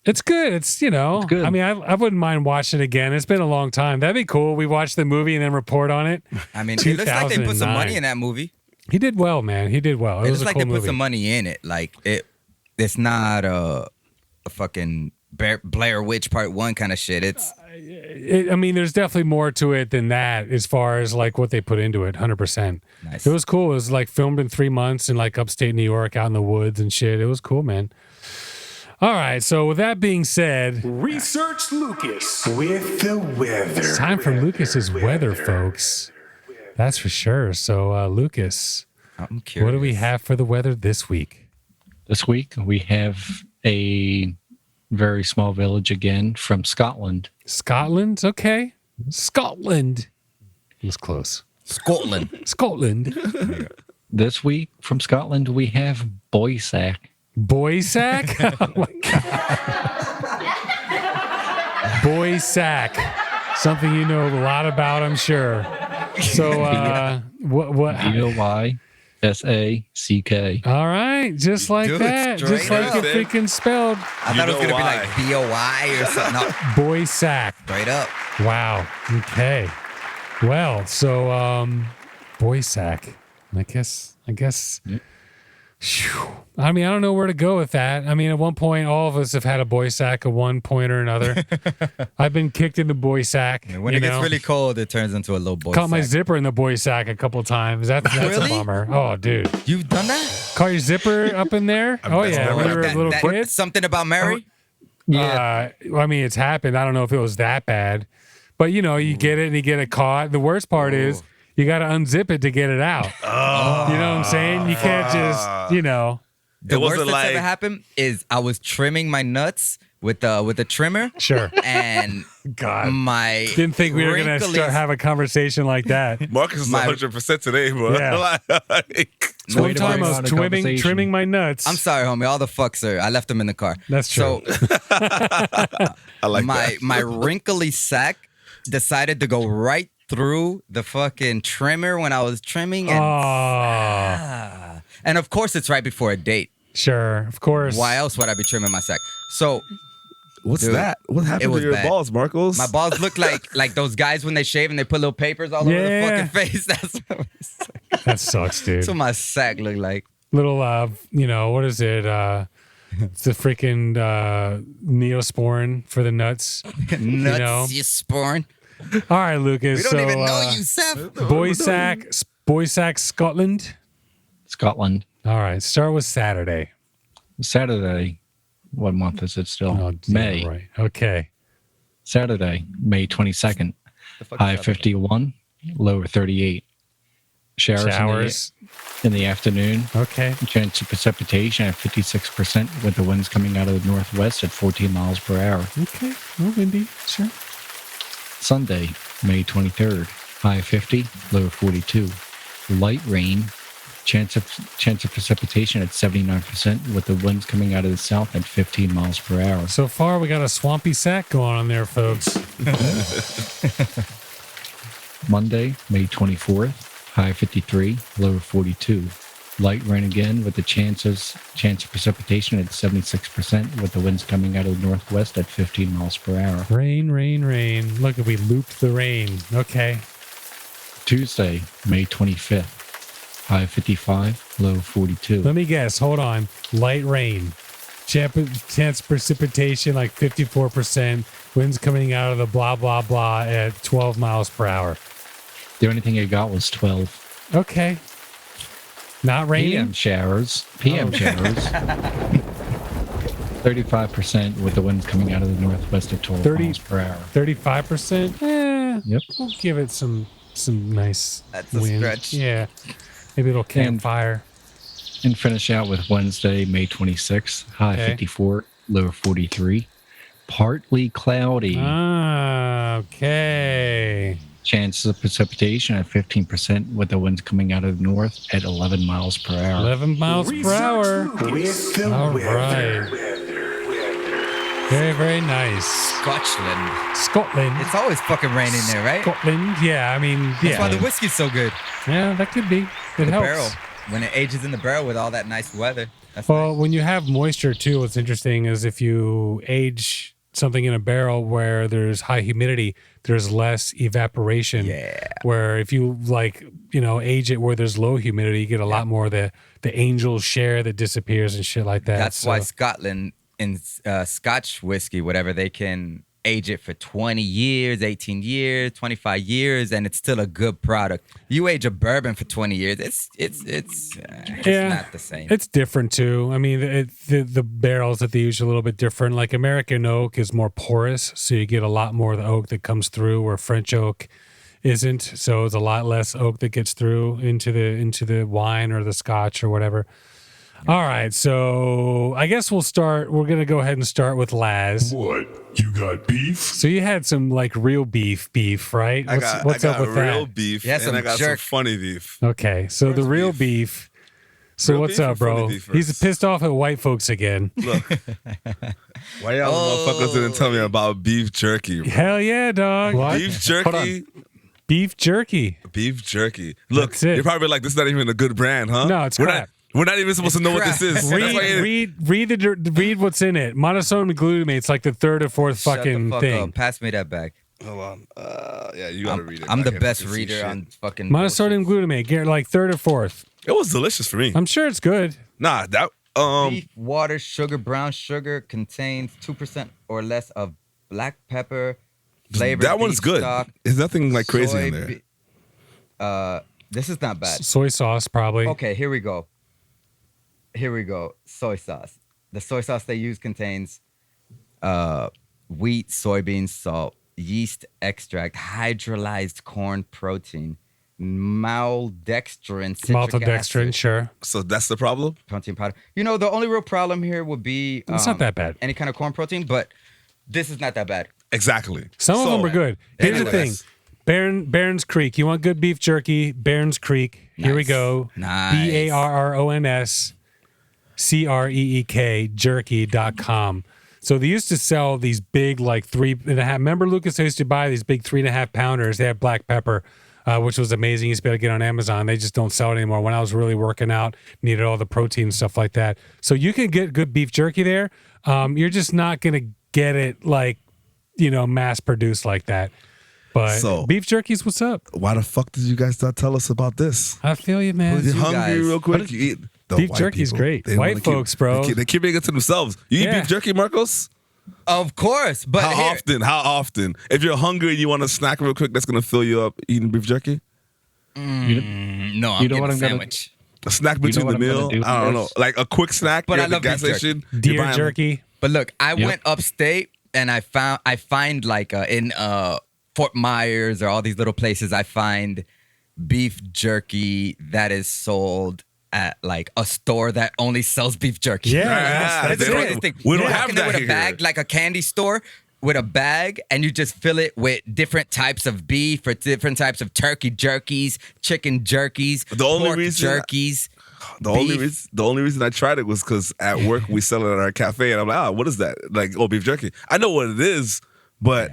It's good. It's good. I mean, I wouldn't mind watching it again. It's been a long time. That'd be cool. We watch the movie and then report on it. I mean, it looks like they put some 2009. money in that movie. He did well, man. He did well. It It was looks a like cool they put movie. some money in it. Like it's not a fucking Blair Witch Part 1 kind of shit. I mean, there's definitely more to it than that as far as like what they put into it. 100%. Nice. It was cool. It was like filmed in 3 months in like upstate New York, out in the woods and shit. It was cool, man. All right. So with that being said, Research Lucas with the weather. it's time for Lucas's weather, folks. That's for sure. So Lucas, I'm curious. what do we have for the weather this week? This week we have a very small village again from Scotland. Scotland? Okay. Scotland. It was close. Scotland. Scotland. This week from Scotland we have Boysack. Boy sack? Oh my God. Boy sack. Something you know a lot about, I'm sure. So, what? Boysack. All right, just like Do it that, straight just like up. it freaking spelled. I thought it was know going to be why. like B-O-I or something. No, Boy sack. straight up. Wow. Okay. Well, so boy sack. I guess. Phew. I mean, I don't know where to go with that. I mean, at one point, all of us have had a boy sack at one point or another. I've been kicked in the boy sack. And when you it gets know? really cold, it turns into a little boy Caught my sack. zipper in the boy sack a couple times. That's Really? a bummer. Oh, dude. You've done that? Caught your zipper up in there? Oh, yeah. When you were a little kid? Something about Mary? Yeah. I mean, it's happened. I don't know if it was that bad. But, you know, you get it and you get it caught. The worst part is you got to unzip it to get it out. You know what I'm saying? You can't just, you know. The It worst wasn't that's ever like- happened is I was trimming my nuts with the trimmer. Sure. And God. my Didn't think we were going to wrinkly- start have a conversation like that. Marcus is My- 100% today, bro. Yeah. Like, One Way to time bring I was on a trimming conversation. my nuts. I'm sorry, homie. All the fucks are. I left them in the car. That's true. So I like that. my wrinkly sack decided to go right through the fucking trimmer when I was trimming, Oh, and of course it's right before a date. sure. Of course. Why else would I be trimming my sack? So What's Dude, that? What it happened to was your bad. balls, Marcos? my balls look like those guys when they shave and they put little papers all over the Yeah. fucking face. That sucks, dude. That's what my sack looked like. Little, you know, what is it? It's the freaking Neosporin for the nuts. Nuts, know? you sporn. All right, Lucas. We don't so, even know you, Seth. Boy Sack, Scotland. Scotland. All right, start with Saturday. Saturday. What month is it still? Oh, May. Right. Okay. Saturday, May 22nd. High 51, low 38. Showers. In the afternoon. Okay. Chance of precipitation at 56% with the winds coming out of the northwest at 14 miles per hour. Okay. Well, windy. Sure. Sunday, May 23rd. High 50, low 42. Light rain. Chance of precipitation at 79% with the winds coming out of the south at 15 miles per hour. So far, we got a swampy sack going on there, folks. Monday, May 24th, high 53, low 42. Light rain again with the chance of precipitation at 76% with the winds coming out of the northwest at 15 miles per hour. Rain, rain, rain. Look, we looped the rain. Okay. Tuesday, May 25th, high 55, low 42. Let me guess. Hold on. Light rain. Chance precipitation like 54%. Winds coming out of the blah, blah, blah at 12 miles per hour. The only thing I got was 12. Okay. Not raining? PM showers. PM showers. 35% with the winds coming out of the northwest at 12 miles per hour. 35%? Yep. We'll give it some nice That's a wind. stretch. Yeah. Maybe it'll campfire. And finish out with Wednesday, May 26th, high 54, low 43. Partly cloudy. Okay. Chances of precipitation at 15% with the winds coming out of the north at 11 miles per hour. 11 miles per hour. All right. Very, very nice. Scotland. It's always fucking raining there, right? Scotland. Yeah, I mean, That's yeah. why the whiskey's so good. Yeah, that could be. It The helps. barrel. When it ages in the barrel with all that nice weather. That's Well, nice. when you have moisture too, what's interesting is if you age something in a barrel where there's high humidity, there's less evaporation. Yeah. Where if you age it where there's low humidity, you get a lot more of the angel share that disappears and shit like that. That's why Scotland in Scotch whiskey, whatever, they can age it for 20 years, 18 years, 25 years, and it's still a good product. You age a bourbon for 20 years, it's not the same. It's different too. I mean, the barrels that they use are a little bit different. Like American oak is more porous, so you get a lot more of the oak that comes through, where French oak isn't. So it's a lot less oak that gets through into the wine or the Scotch or whatever. All right, so I guess we're going to go ahead and start with Laz. What? You got beef? So you had some like real beef, right? What's I got up with real that? beef, Yeah, and some I got jerk. some funny beef. Okay, so the real beef. So Real what's beef or up, funny bro? beef He's first? pissed off at white folks again. Look, why y'all motherfuckers didn't tell me about beef jerky? Bro? Hell yeah, dog. Beef jerky. Beef jerky. Beef jerky. Look, That's it. you're probably like, this is not even a good brand, huh? No, it's we're crap. We're not even supposed to know what this is. That's why Read what's in it. Monosodium glutamate. It's like the third or fourth Shut fucking the fuck thing. up. Pass me that bag. Hold on. Yeah, you gotta read it. I'm I the can't best fucking see reader shit. on fucking Monosodium bullshit. glutamate. Like third or fourth. It was delicious for me. I'm sure it's good. Nah, that Beef, water, sugar, brown sugar contains 2% or less of black pepper flavored that one's beef good. stock, There's nothing like crazy soy in there. this is not bad. Soy sauce, probably. Okay, here we go. Soy sauce. The soy sauce they use contains wheat, soybeans, salt, yeast extract, hydrolyzed corn protein, maltodextrin, citric Maltodextrin, acid, sure. So that's the problem. protein powder. You know, the only real problem here would be It's not that bad. any kind of corn protein, but this is not that bad. Exactly. Some of them are good. Here's the thing. anyways. Barron's Creek. You want good beef jerky? Barron's Creek. Here we Nice. go. Nice. BARRONS jerky.com. So they used to sell these big, like 3.5. Remember, Lucas, I used to buy these big 3.5 pounders. They had black pepper, which was amazing. You used to be able to get on Amazon. They just don't sell it anymore. When I was really working out, needed all the protein and stuff like that. So you can get good beef jerky there. You're just not going to get it like, mass produced like that. But So- beef jerky's what's up. Why the fuck did you guys not tell us about this? I feel you, man. You you hungry guys- real quick? You eat the Beef white jerky's people. great. They White wanna folks, bro. They keep making it to themselves. You eat Yeah. beef jerky, Marcos? Of course, but How often? How often? If you're hungry and you want to snack real quick, that's gonna fill you up eating beef jerky. no, You I'm know getting what a I'm gonna- sandwich. A snack between what the I'm gonna meal. do I don't know, first? like a quick snack. But you're I at the love gas beef jerky. station. you're Deer buying- jerky. But look, I Yep. went upstate and I find like in Fort Myers or all these little places, I find beef jerky that is sold at like a store that only sells beef jerky. Yeah, that's It's it. interesting. We don't You have walk in there that with here. a bag, like a candy store with a bag, and you just fill it with different types of beef or different types of turkey jerkies, chicken jerkies, The only pork reason- jerkies. The only beef. reason I tried it was because at work we sell it at our cafe, and I'm like, what is that? Like, beef jerky. I know what it is, but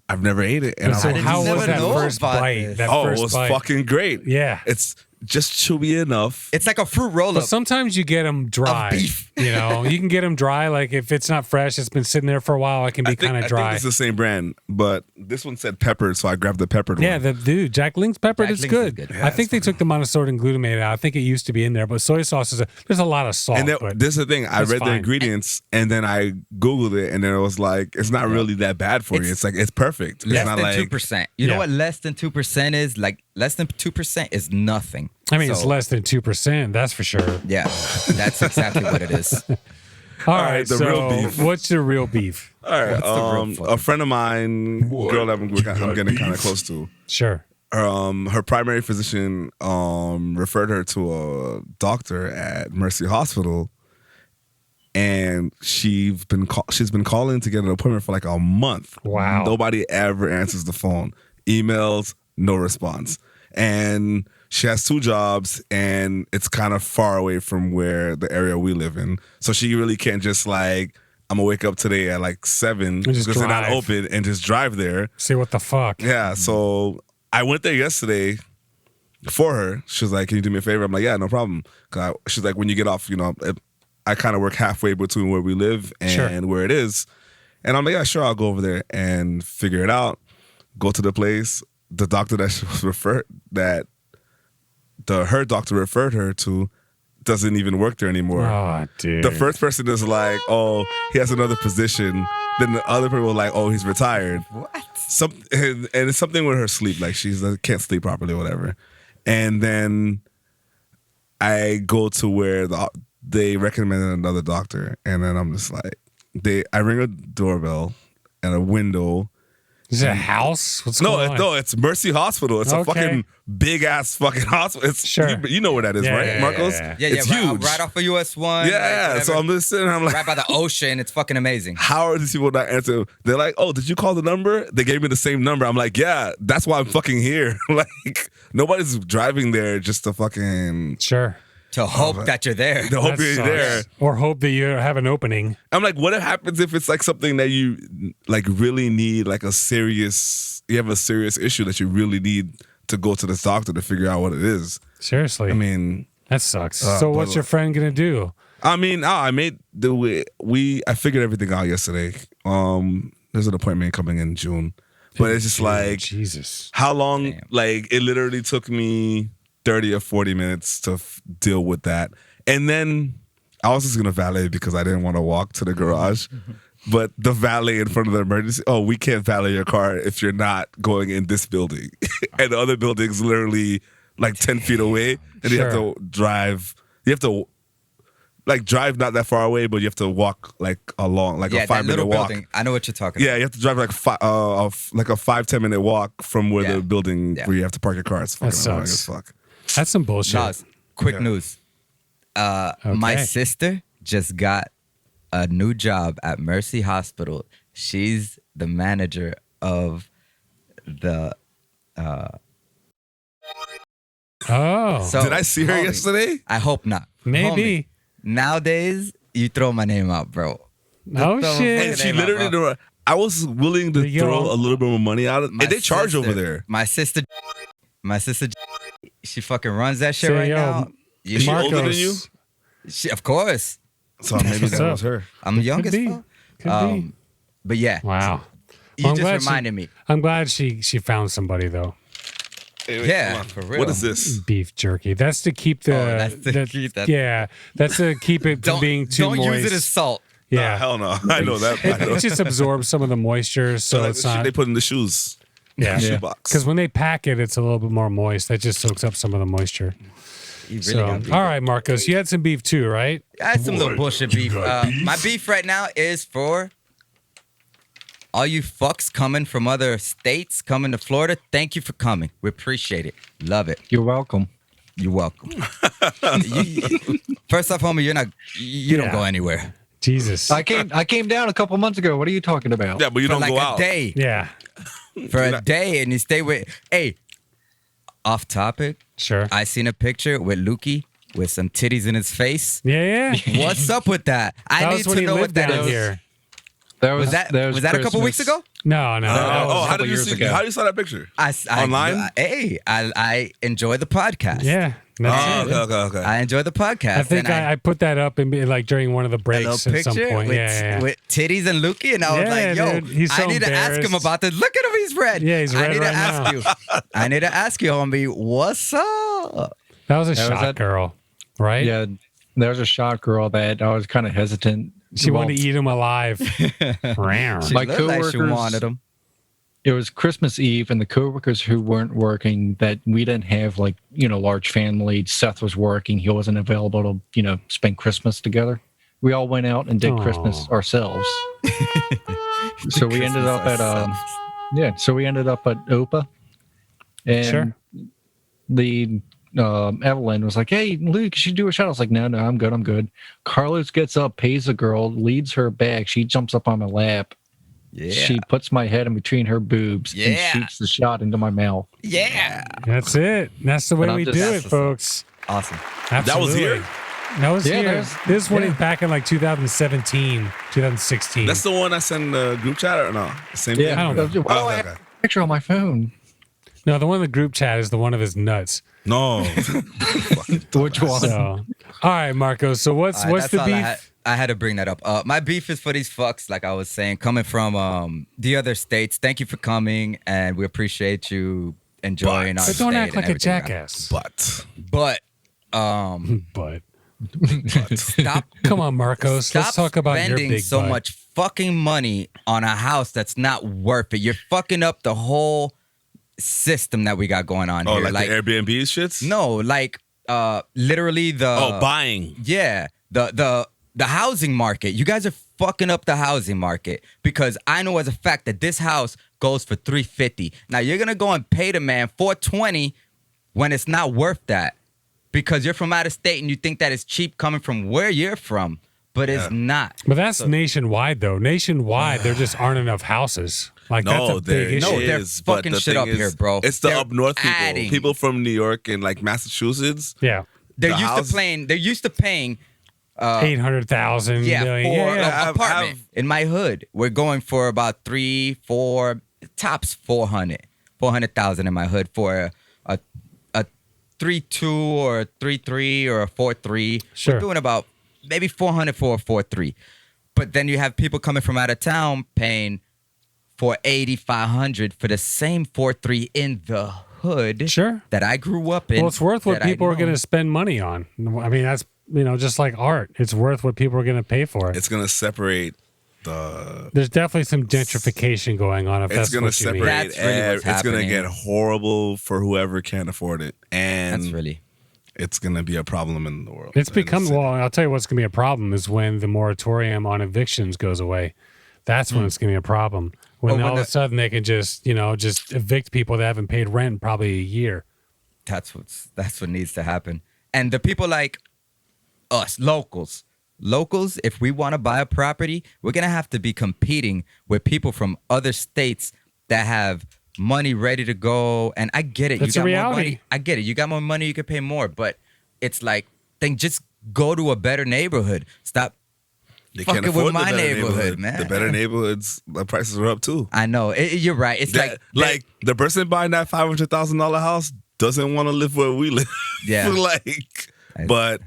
I've never ate it. And So I'm like, how never was that know first about bite? this. That oh, it first was bite. fucking great. Yeah. It's just chewy enough. It's like a fruit roll But up. sometimes you get them dry. beef. You know, you can get them dry. Like if it's not fresh, it's been sitting there for a while. It can be kind of I dry. think it's the same brand, but this one said peppered, so I grabbed the peppered Yeah, one. Jack Link's peppered Jack is Link's is good. good. Yeah, I think they took the monosodium glutamate out. I think it used to be in there, but soy sauce there's a lot of salt. And but this is the thing. I that's read the fine. ingredients, and then I Googled it, and then it was like, it's not really that bad for you. It's like, it's perfect. It's Less not than like 2%. You Yeah. know what less than 2% is? Like less than 2% is nothing. I mean, it's So, less than 2%. That's for sure. Yeah, that's exactly what it is. All right, the so real beef. what's the real beef? All right. What's the real fucking- A friend of mine, girl that I'm getting kind of close to. Sure. Her primary physician referred her to a doctor at Mercy Hospital, and she's been calling to get an appointment for like a month. Wow. Nobody ever answers the phone. Emails, no response. And she has 2 jobs, and it's kind of far away from where the area we live in. So she really can't just like, I'm gonna wake up today at like 7 just because they're not drive. open and just drive there. See what the fuck. Yeah, so I went there yesterday for her. She was like, "Can you do me a favor?" I'm like, "Yeah, no problem." She's like, "When you get off, I kind of work halfway between where we live and Sure. where it is." And I'm like, "Yeah, sure, I'll go over there and figure it out." Go to the place. The doctor that she was her doctor referred her to doesn't even work there anymore. Oh, dude. The first person is like, "Oh, he has another position." Then the other person was like, "Oh, he's retired." What? And it's something with her sleep, like she's can't sleep properly or whatever. And then I go to where they recommended another doctor, and then I'm just like, I ring a doorbell and a window. Is it a house? What's No, going on? no, it's Mercy Hospital. It's a Okay. fucking big ass fucking hospital. It's Sure. you know where that is, Yeah, right, yeah, Marcos? yeah. Yeah, It's right, huge. right off of US 1. Yeah, like, yeah. So whatever. I'm just sitting there, I'm like, right by the ocean. It's fucking amazing. how are these people not answering? They're like, "Oh, did you call the number?" They gave me the same number. I'm like, "Yeah, that's why I'm fucking here." Like, nobody's driving there just to fucking Sure. To hope that you're there. to hope That you're sucks. there. Or hope that you have an opening. I'm like, what happens if it's like something that you like really need, like you have a serious issue that you really need to go to this doctor to figure out what it is? Seriously. I mean, that sucks. So what's but- your friend going to do? I made the way I figured everything out yesterday. There's an appointment coming in June, but it's just like, Jesus. how long? Damn. Like, it literally took me 30 or 40 minutes to deal with that, and then I was just gonna valet because I didn't want to walk to the garage. But the valet in front of the emergency, "Oh, we can't valet your car if you're not going in this building," and the other building's literally like 10 feet away, and you have Sure. to drive. You have to like drive not that far away, but you have to walk like along, like Yeah, a that 5-minute little walk. building. I know what you're talking Yeah, about. you have to drive like a 5-10 minute walk from where Yeah. the building Yeah. where you have to park your car. It's fucking That annoying sucks. as fuck. That's some bullshit. Nas, quick news. My Okay. sister just got a new job at Mercy Hospital. She's the manager of the. Oh, So Did I see her homie, yesterday? I hope not. maybe. Homie, nowadays, you throw my name out, bro. No Throw shit. And she name out, literally, bro. I was willing to Yo. throw a little bit more money out. And My they charge over sister- there. My sister, she fucking runs that shit Say, right yo, now. You Is she know- older than Marcos. you? She, of course. So maybe what's that up. was her. I'm young Could as be. fuck. Could be. But yeah, Wow. you Well, I'm just glad she- reminded me. I'm glad she found somebody though. Hey, wait, Yeah, hold on. for real. What is this? Beef jerky. That's to keep the. that's to keep that- Yeah, that's to keep it from Don't, being too don't moist. use it as salt. yeah. Nah, hell no. I know that. I know. It just absorbs some of the moisture, so So it's not. they put in the shoes. Yeah, Shoebox. because when they pack it, it's a little bit more moist. That just soaks up some of the moisture. You really So, got beef. all right, Marcos, you had some beef too, right? I had some little bullshit beef. My beef right now is for all you fucks coming from other states, coming to Florida. Thank you for coming. We appreciate it. Love it. You're welcome. You're welcome. First off, homie, you don't Yeah. go anywhere. Jesus. I came down a couple months ago. What are you talking about? Yeah, but you For don't like go a out. day. Yeah, For a day, and you stay with. Hey, off topic. sure. I seen a picture with Lukey with some titties in his face. Yeah, yeah. What's up with that? I That need was when to he know what lived that down is. here. Was that a couple weeks Christmas. ago? No, no. that was- How did you years see? ago. How you saw that picture? I Online? I enjoy the podcast. yeah, That's it. Okay. I enjoy the podcast. I think and I put that up and like during one of the a breaks little at some picture point. with, with titties and Lukey, and I was Yeah, like, "Yo, dude, he's so I need to ask him embarrassed. about this. Look at him, he's red. Yeah, he's red I need right to ask now. you. I need to ask you, homie, what's up? That was a That was shot that- girl, right? Yeah, there was a shot girl that I was kind of hesitant. She Well, wanted to eat him alive. She My looked like she coworkers- wanted him. It was Christmas Eve, and the coworkers who weren't working, that we didn't have like large family. Seth was working; he wasn't available to spend Christmas together. We all went out and did Aw. Christmas ourselves. So we ended up at So we ended up at OPA, and Sure. the Evelyn was like, "Hey, Luke, you should do a shot." I was like, "No, I'm good." Carlos gets up, pays the girl, leads her back. She jumps up on my lap. Yeah. She puts my head in between her boobs and Yeah. shoots the shot into my mouth. Yeah. That's it. That's the way But I'm we just- do That's it, what's folks. Awesome. Absolutely. That was here? That was Yeah, here. that was- This one yeah. back in like 2017, 2016. That's the one I sent in the group chat or no? Same Yeah, thing? I don't know. Oh, I Okay, have okay. a picture on my phone. No, the one in the group chat is the one of his nuts. No. Which one? So, all right, Marco. So what's All right, what's that's the all beef? I had to bring that up. My beef is for these fucks, like I was saying, coming from the other states. Thank you for coming, and we appreciate you enjoying our But don't state act like and a everything. jackass. But But Stop. come on, Marcos. Stop Let's talk about your spending big so butt. much fucking money on a house that's not worth it. You're fucking up the whole system that we got going on oh, here. like the Airbnb shits? No, like literally the buying. Yeah, the housing market. You guys are fucking up the housing market because I know as a fact that this house goes for $350. Now you're gonna go and pay the man $420 when it's not worth that because you're from out of state and you think that it's cheap coming from where you're from, but it's not. But that's nationwide, though. Nationwide, there just aren't enough houses. Like that's No, a there big issue. No, they're is. But fucking the shit thing up is, here, bro. It's the They're up north people. adding. People from New York and like Massachusetts. Yeah, They're the used house- to paying. They're used to paying. 800,000. Yeah, million. for yeah. an apartment in my hood. We're going for about 3-4 tops 400,000 in my hood for a 3.2 or a 3.3 or a 4.3. Sure. We're doing about maybe 400 for a 4.3. But then you have people coming from out of town paying for 8,500 for the same 4.3 in the hood. Sure. That I grew up in. Well, it's worth what that I people are know. going to spend money on. I mean, that's just like art. It's worth what people are going to pay for it. It's gonna separate the. There's definitely some gentrification going on. If It's that's gonna what you mean. separate. That's really what's it's gonna happening. get horrible for whoever can't afford it, and That's really. it's gonna be a problem in the world. It's in the become city. well. I'll tell you what's going to be a problem is when the moratorium on evictions goes away. That's when it's going to be a problem. When Or when all of a the- sudden they can just evict people that haven't paid rent in probably a year. That's what needs to happen. And the people like us, locals, if we want to buy a property, we're gonna have to be competing with people from other states that have money ready to go. And I get it. That's you a got more reality. money. I get it. You got more money, you could pay more. But it's like, then just go to a better neighborhood. Stop. They fucking can't with afford my the better neighborhood, man. The better neighborhoods, the prices are up too. I know. You're right. It's Like the person buying that $500,000 house doesn't want to live where we live. Yeah. But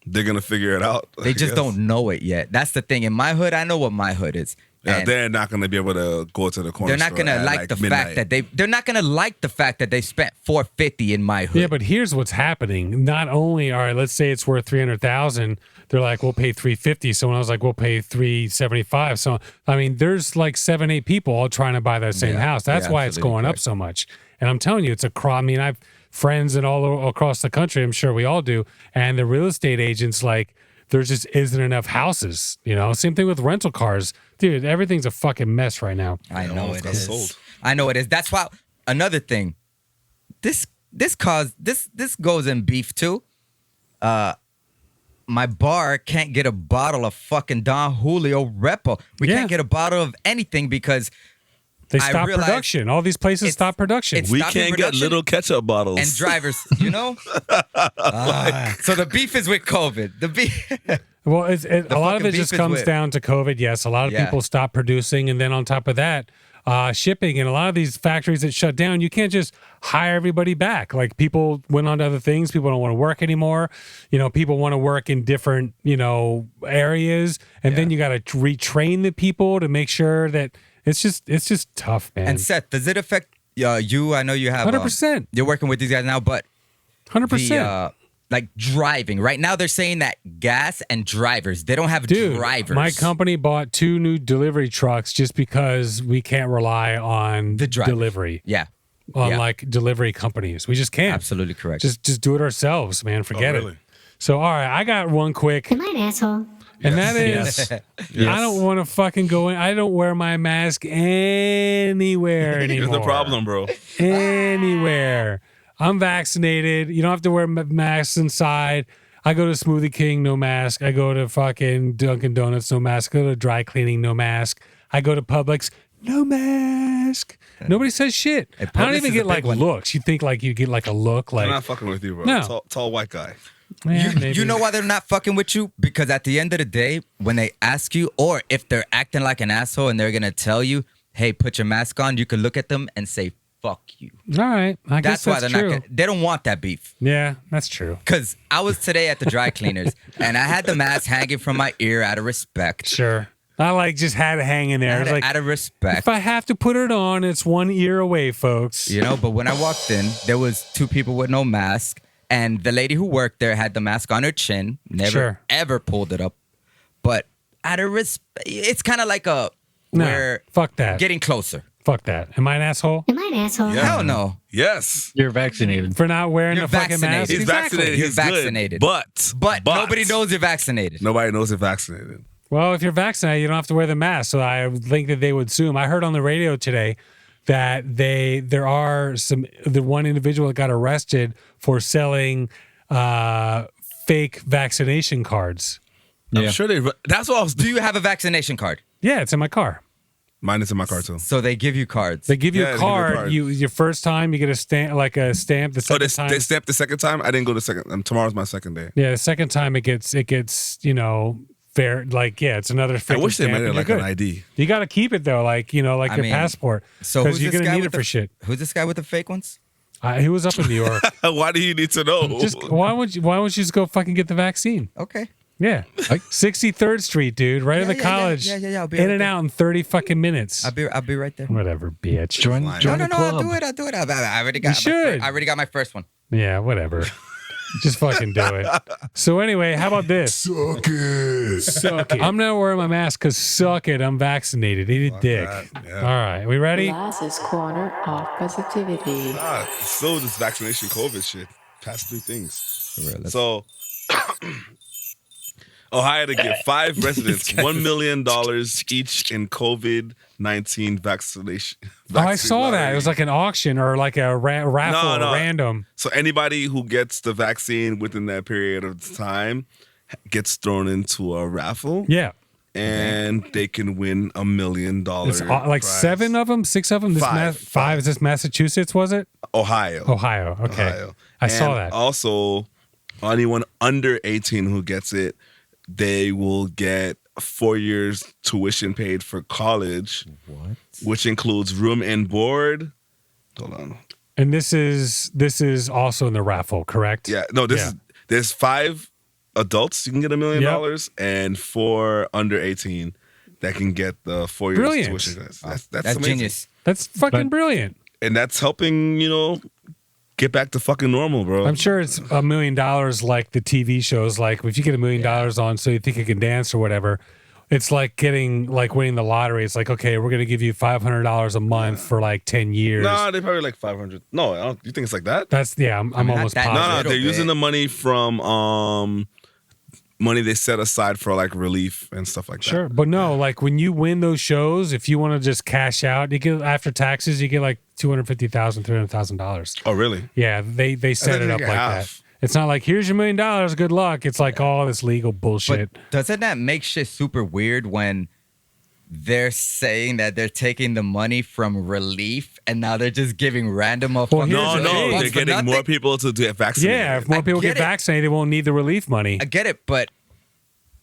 they're gonna figure it out. they just don't know it yet. That's the thing. In my hood, I know what my hood is. Yeah, And they're not gonna be able to go to the corner. they're not store gonna at, like the midnight. fact that they're not gonna like the fact that they spent $450 in my hood. Yeah, but here's what's happening. Not only, all right, let's say it's worth 300,000. They're like, we'll pay 350. Someone else like, we'll pay 375. So I mean, there's like 7-8 people all trying to buy that same Yeah, house. That's yeah, why it's absolutely going up correct. so much. And I'm telling you, it's a crime. I mean, I've friends and all across the country. I'm sure we all do. And the real estate agents like. There just isn't enough houses, Same thing with rental cars, dude. Everything's a fucking mess right now. I know almost it got is. sold. I know it is. That's why another thing. This goes in beef too. My bar can't get a bottle of fucking Don Julio Repo. We Yeah. can't get a bottle of anything because They I stopped realized production. All these places it's- stop production. it's- we stopping can't get production little ketchup bottles. and drivers, so the beef is with COVID. The beef. Well, a lot of fucking it just beef is comes with- down to COVID. Yes, a lot of Yeah. people stop producing, and then on top of that, shipping, and a lot of these factories that shut down, you can't just hire everybody back. Like people went on to other things. People don't want to work anymore. People want to work in different, areas, and then you got to retrain the people to make sure that it's just tough, man. And Seth, does it affect you? I know you have 100%. You're working with these guys now, but 100%. Like driving. Right now they're saying that gas and drivers, they don't have drivers. My company bought 2 new delivery trucks just because we can't rely on The drivers. delivery. Yeah. Like delivery companies. We just can't. Absolutely correct. Just do it ourselves, man. Forget really? it. So, all right, I got one quick. Am I an asshole? And that is, I don't want to fucking go in. I don't wear my mask anywhere anymore. Here's the problem, bro. Anywhere. I'm vaccinated. You don't have to wear masks inside. I go to Smoothie King, no mask. I go to fucking Dunkin' Donuts, no mask. I go to dry cleaning, no mask. I go to Publix, no mask. Nobody says shit. Hey, I don't Publix even is get a big like one. looks. You think like you get like a look like I'm not fucking with you, bro. No. Tall white guy. yeah, maybe. You know why they're not fucking with you? Because at the end of the day, when they ask you, or if they're acting like an asshole and they're going to tell you, hey, put your mask on, you can look at them and say, fuck you. All right. I guess That's why that's they're true. not. They don't want that beef. Yeah, that's true. Because I was today at the dry cleaners and I had the mask hanging from my ear out of respect. Sure. I like just had it hanging there. I was like, Out of respect. if I have to put it on, it's one ear away, folks. But when I walked in, there was 2 people with no mask. And the lady who worked there had the mask on her chin. Never, Sure. ever pulled it up. But out of respect, it's kind of like No, where fuck that. getting closer. Fuck that. Am I an asshole Am I an asshole? Yeah. Hell no. Yes. You're vaccinated. for not wearing You're the fucking mask? vaccinated. He's Exactly. vaccinated. You're He's good, vaccinated. But Nobody knows you're vaccinated. Nobody knows they're vaccinated. Well, if you're vaccinated, you don't have to wear the mask. So I would think that they would assume. I heard on the radio today that there are the one individual that got arrested for selling fake vaccination cards. I'm sure they. That's what I was. Do you have a vaccination card? Yeah, it's in my car. Mine is in my car too. So they give you cards. They give you Yeah, a they give you a card. card. Your first time, you get a stamp, The Oh, second time, they stamped the second time. I didn't go the second. Tomorrow's my second day. yeah, the second time it gets fair. Like, yeah, it's another. I freaking wish they stamp made it and like you're an good. ID. You got to keep it though, like your mean, passport, So because who's you're this gonna guy need with it for shit. Who's this guy with the fake ones? He was up in New York. Why do you need to know? Just why won't you just go fucking get the vaccine? Okay. Yeah, 63rd Street, dude, right at the yeah, college. yeah, I'll be in right and there. out in 30 fucking minutes. I'll be right there. Whatever, bitch. Join No, the club. I'll do it. I already got. should. I already got my first one. Yeah, whatever. Just fucking do it. So anyway, how about this? Suck it. Suck it. I'm not wearing my mask because suck it. I'm vaccinated. Eat a dick. that, yeah. All right, we ready? Glasses Corner of Positivity. Still this vaccination COVID shit. Past 3 things. For real, let's- So, Ohio to give 5 residents $1 million each in COVID-19 vaccination. Oh, I saw that. lottery. It was like an auction or like a raffle, No. random. So anybody who gets the vaccine within that period of time gets thrown into a raffle, Yeah. and they can win $1 million. It's like prize. 7 of them, 6 of them. This 5. 5. Is this Massachusetts? Was it Ohio. Ohio? Okay, Ohio. I saw And that. Also, anyone under 18 who gets it, they will get 4 years tuition paid for college. What? Which includes room and board. Hold on. And this is also in the raffle, correct? Yeah, no, there's 5 adults you can get $1 million and 4 under 18 that can get the 4 years Brilliant. tuition. That's That's amazing. genius. That's fucking brilliant. And that's helping, get back to fucking normal, bro. I'm sure it's $1 million like the TV shows. Like if you get $1 million on So You Think You Can Dance or whatever, it's like winning the lottery. It's like, okay, we're going to give you $500 a month for like 10 years. No, they probably like 500. No, you think it's like that? That's, yeah, I'm not almost that positive. No, little they're using bit. the money from money they set aside for like relief and stuff like that. Sure. But no, like when you win those shows, if you want to just cash out, you get after taxes, you get like $250,000, $300,000. Oh, really? Yeah, they set think it you up get like half. that. It's not like here's your $1 million, good luck. It's like all this legal bullshit. But doesn't that make shit super weird when they're saying that they're taking the money from relief and now they're just giving random motherfuckers? here's the No, thing. they're for getting nothing? more people to get vaccinated. Yeah, if more I people get get it. vaccinated, they won't need the relief money. I get it, but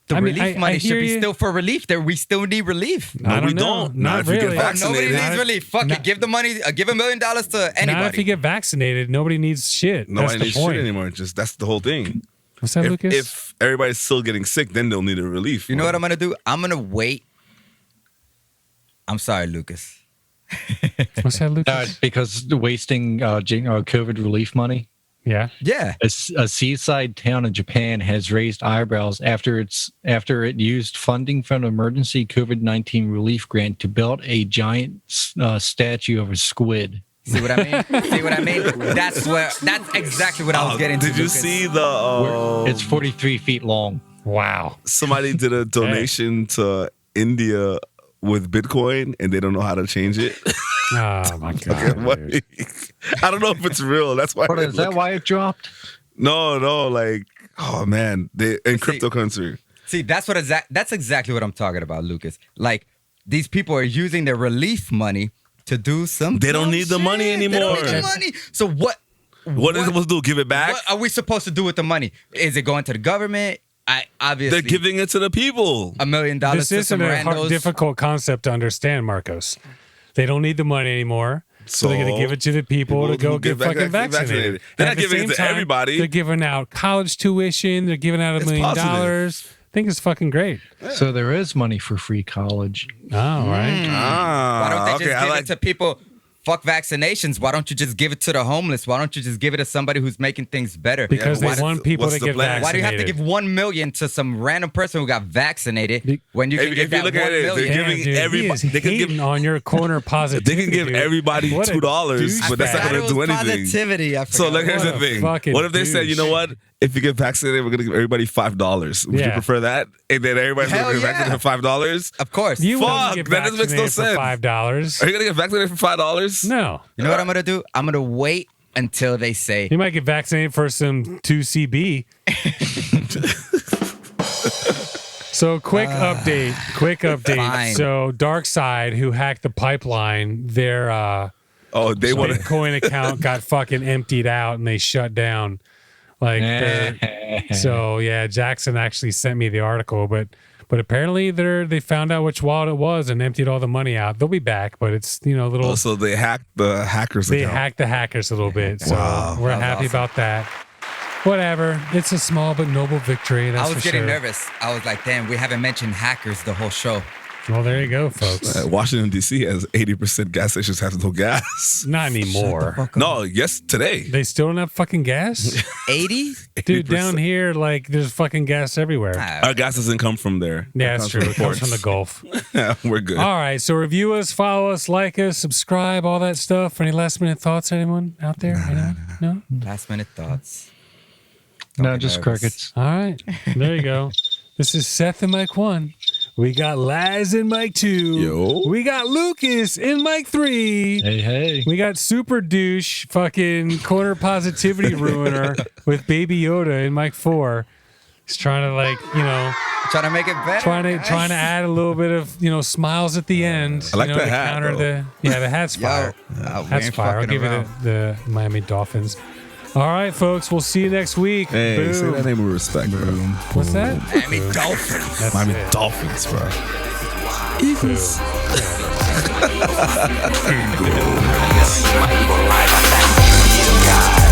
The I mean, relief I money should hear be you. still for relief. There, we still need relief. I we don't know. don't. Not Not if you get really. vaccinated. Nobody needs relief. Fuck it. Give the money. Give $1 million to anybody. Not if you get vaccinated. Nobody needs shit. Nobody That's needs the point. shit anymore. Just that's the whole thing. What's that, Lucas? If everybody's still getting sick, then they'll need a relief. You know what I'm gonna do? I'm gonna wait. I'm sorry, Lucas. What's that, Lucas? Because wasting COVID relief money. Yeah. Yeah. A seaside town in Japan has raised eyebrows after it used funding from an emergency COVID-19 relief grant to build a giant statue of a squid. See what I mean? See what I mean? That's exactly what I was getting to. Did you Lucas. see the? It's 43 feet long. Wow. Somebody did a donation to India with Bitcoin, and they don't know how to change it. Oh my god. What? I don't know if it's real. That's why. What, is that why it dropped? No, like, oh man, in cryptocurrency. See, that's exactly what I'm talking about, Lucas. Like, these people are using their relief money to do some. They don't need the money anymore. They don't need the money. So what? What are they supposed to do? Give it back? What are we supposed to do with the money? Is it going to the government? Obviously They're giving it to the people. $1 million This to isn't some a randos. difficult concept to understand, Marcos. They don't need the money anymore. So they're going to give it to the people to go who get fucking vaccinated. They're And not at the giving it same to everybody. They're giving out college tuition. They're giving out $1 million. positive. I think it's fucking great. So there is money for free college. Oh, right. Why don't they just I give like it to people? Fuck vaccinations. Why don't you just give it to the homeless? Why don't you just give it to somebody who's making things better? Because Yeah, they want people what's to the get plan? vaccinated. Why do you have to give 1 million to some random person who got vaccinated when you can If give you that 1 look at it, they're million? giving Dude, everybody- he is they can give- hating on your corner positivity. They can give dude. everybody What a $2, but that's not douchebag. going to do anything. Positivity. I So forgot. like, here's What the a thing. fucking What if they said, douche. you know what? If you get vaccinated, we're going to give everybody $5. Would you Yeah. prefer that? And then everybody's going Hell to get yeah. vaccinated for $5? Of course. You Fuck, wouldn't get that doesn't make no vaccinated for $5. Are you going to get vaccinated for $5? No. You know what I'm gonna do? I'm gonna wait until they say. You might get vaccinated for some 2C-B. So quick update. Fine. So Dark Side, who hacked the pipeline, their Oh, they want to. Bitcoin account got fucking emptied out and they shut down. So yeah, Jackson actually sent me the article, but apparently they found out which wallet it was and emptied all the money out. They'll be back, but it's a little. Oh, so they hacked the hackers They account. hacked the hackers a little bit, so Wow. we're That was happy awesome. about that. Whatever, it's a small but noble victory. That's I was for getting sure. nervous. I was like, damn, we haven't mentioned hackers the whole show. Well, there you go, folks. Washington, D.C. has 80% gas stations have no gas. Not anymore. No, yes, today. They still don't have fucking gas, 80? dude. 80%. Down here, like, there's fucking gas everywhere. Our gas doesn't come from there. Yeah, It that's comes true. from It comes from the ports. Gulf. We're good. All right, so review us, follow us, like us, subscribe, all that stuff. Any last minute thoughts, anyone out there? Anyone? No? Last minute thoughts. No, get just nervous. crickets. All right, there you go. This is Seth and Mike 1. We got Laz in Mike 2. Yo. We got Lucas in Mike 3. Hey. We got Super Douche, fucking corner positivity ruiner with Baby Yoda in Mic 4. He's trying to Trying to make it better. trying to add a little bit of smiles at the end. I like to the hat, counter though. the hat's fire. we That's ain't fire. I'll fucking give around. you the Miami Dolphins. All right, folks. We'll see you next week. Hey, Boom. say that name with respect, bro. What's that? Miami Dolphins. That's Miami it. Dolphins, bro. My evil life, I thank you, God.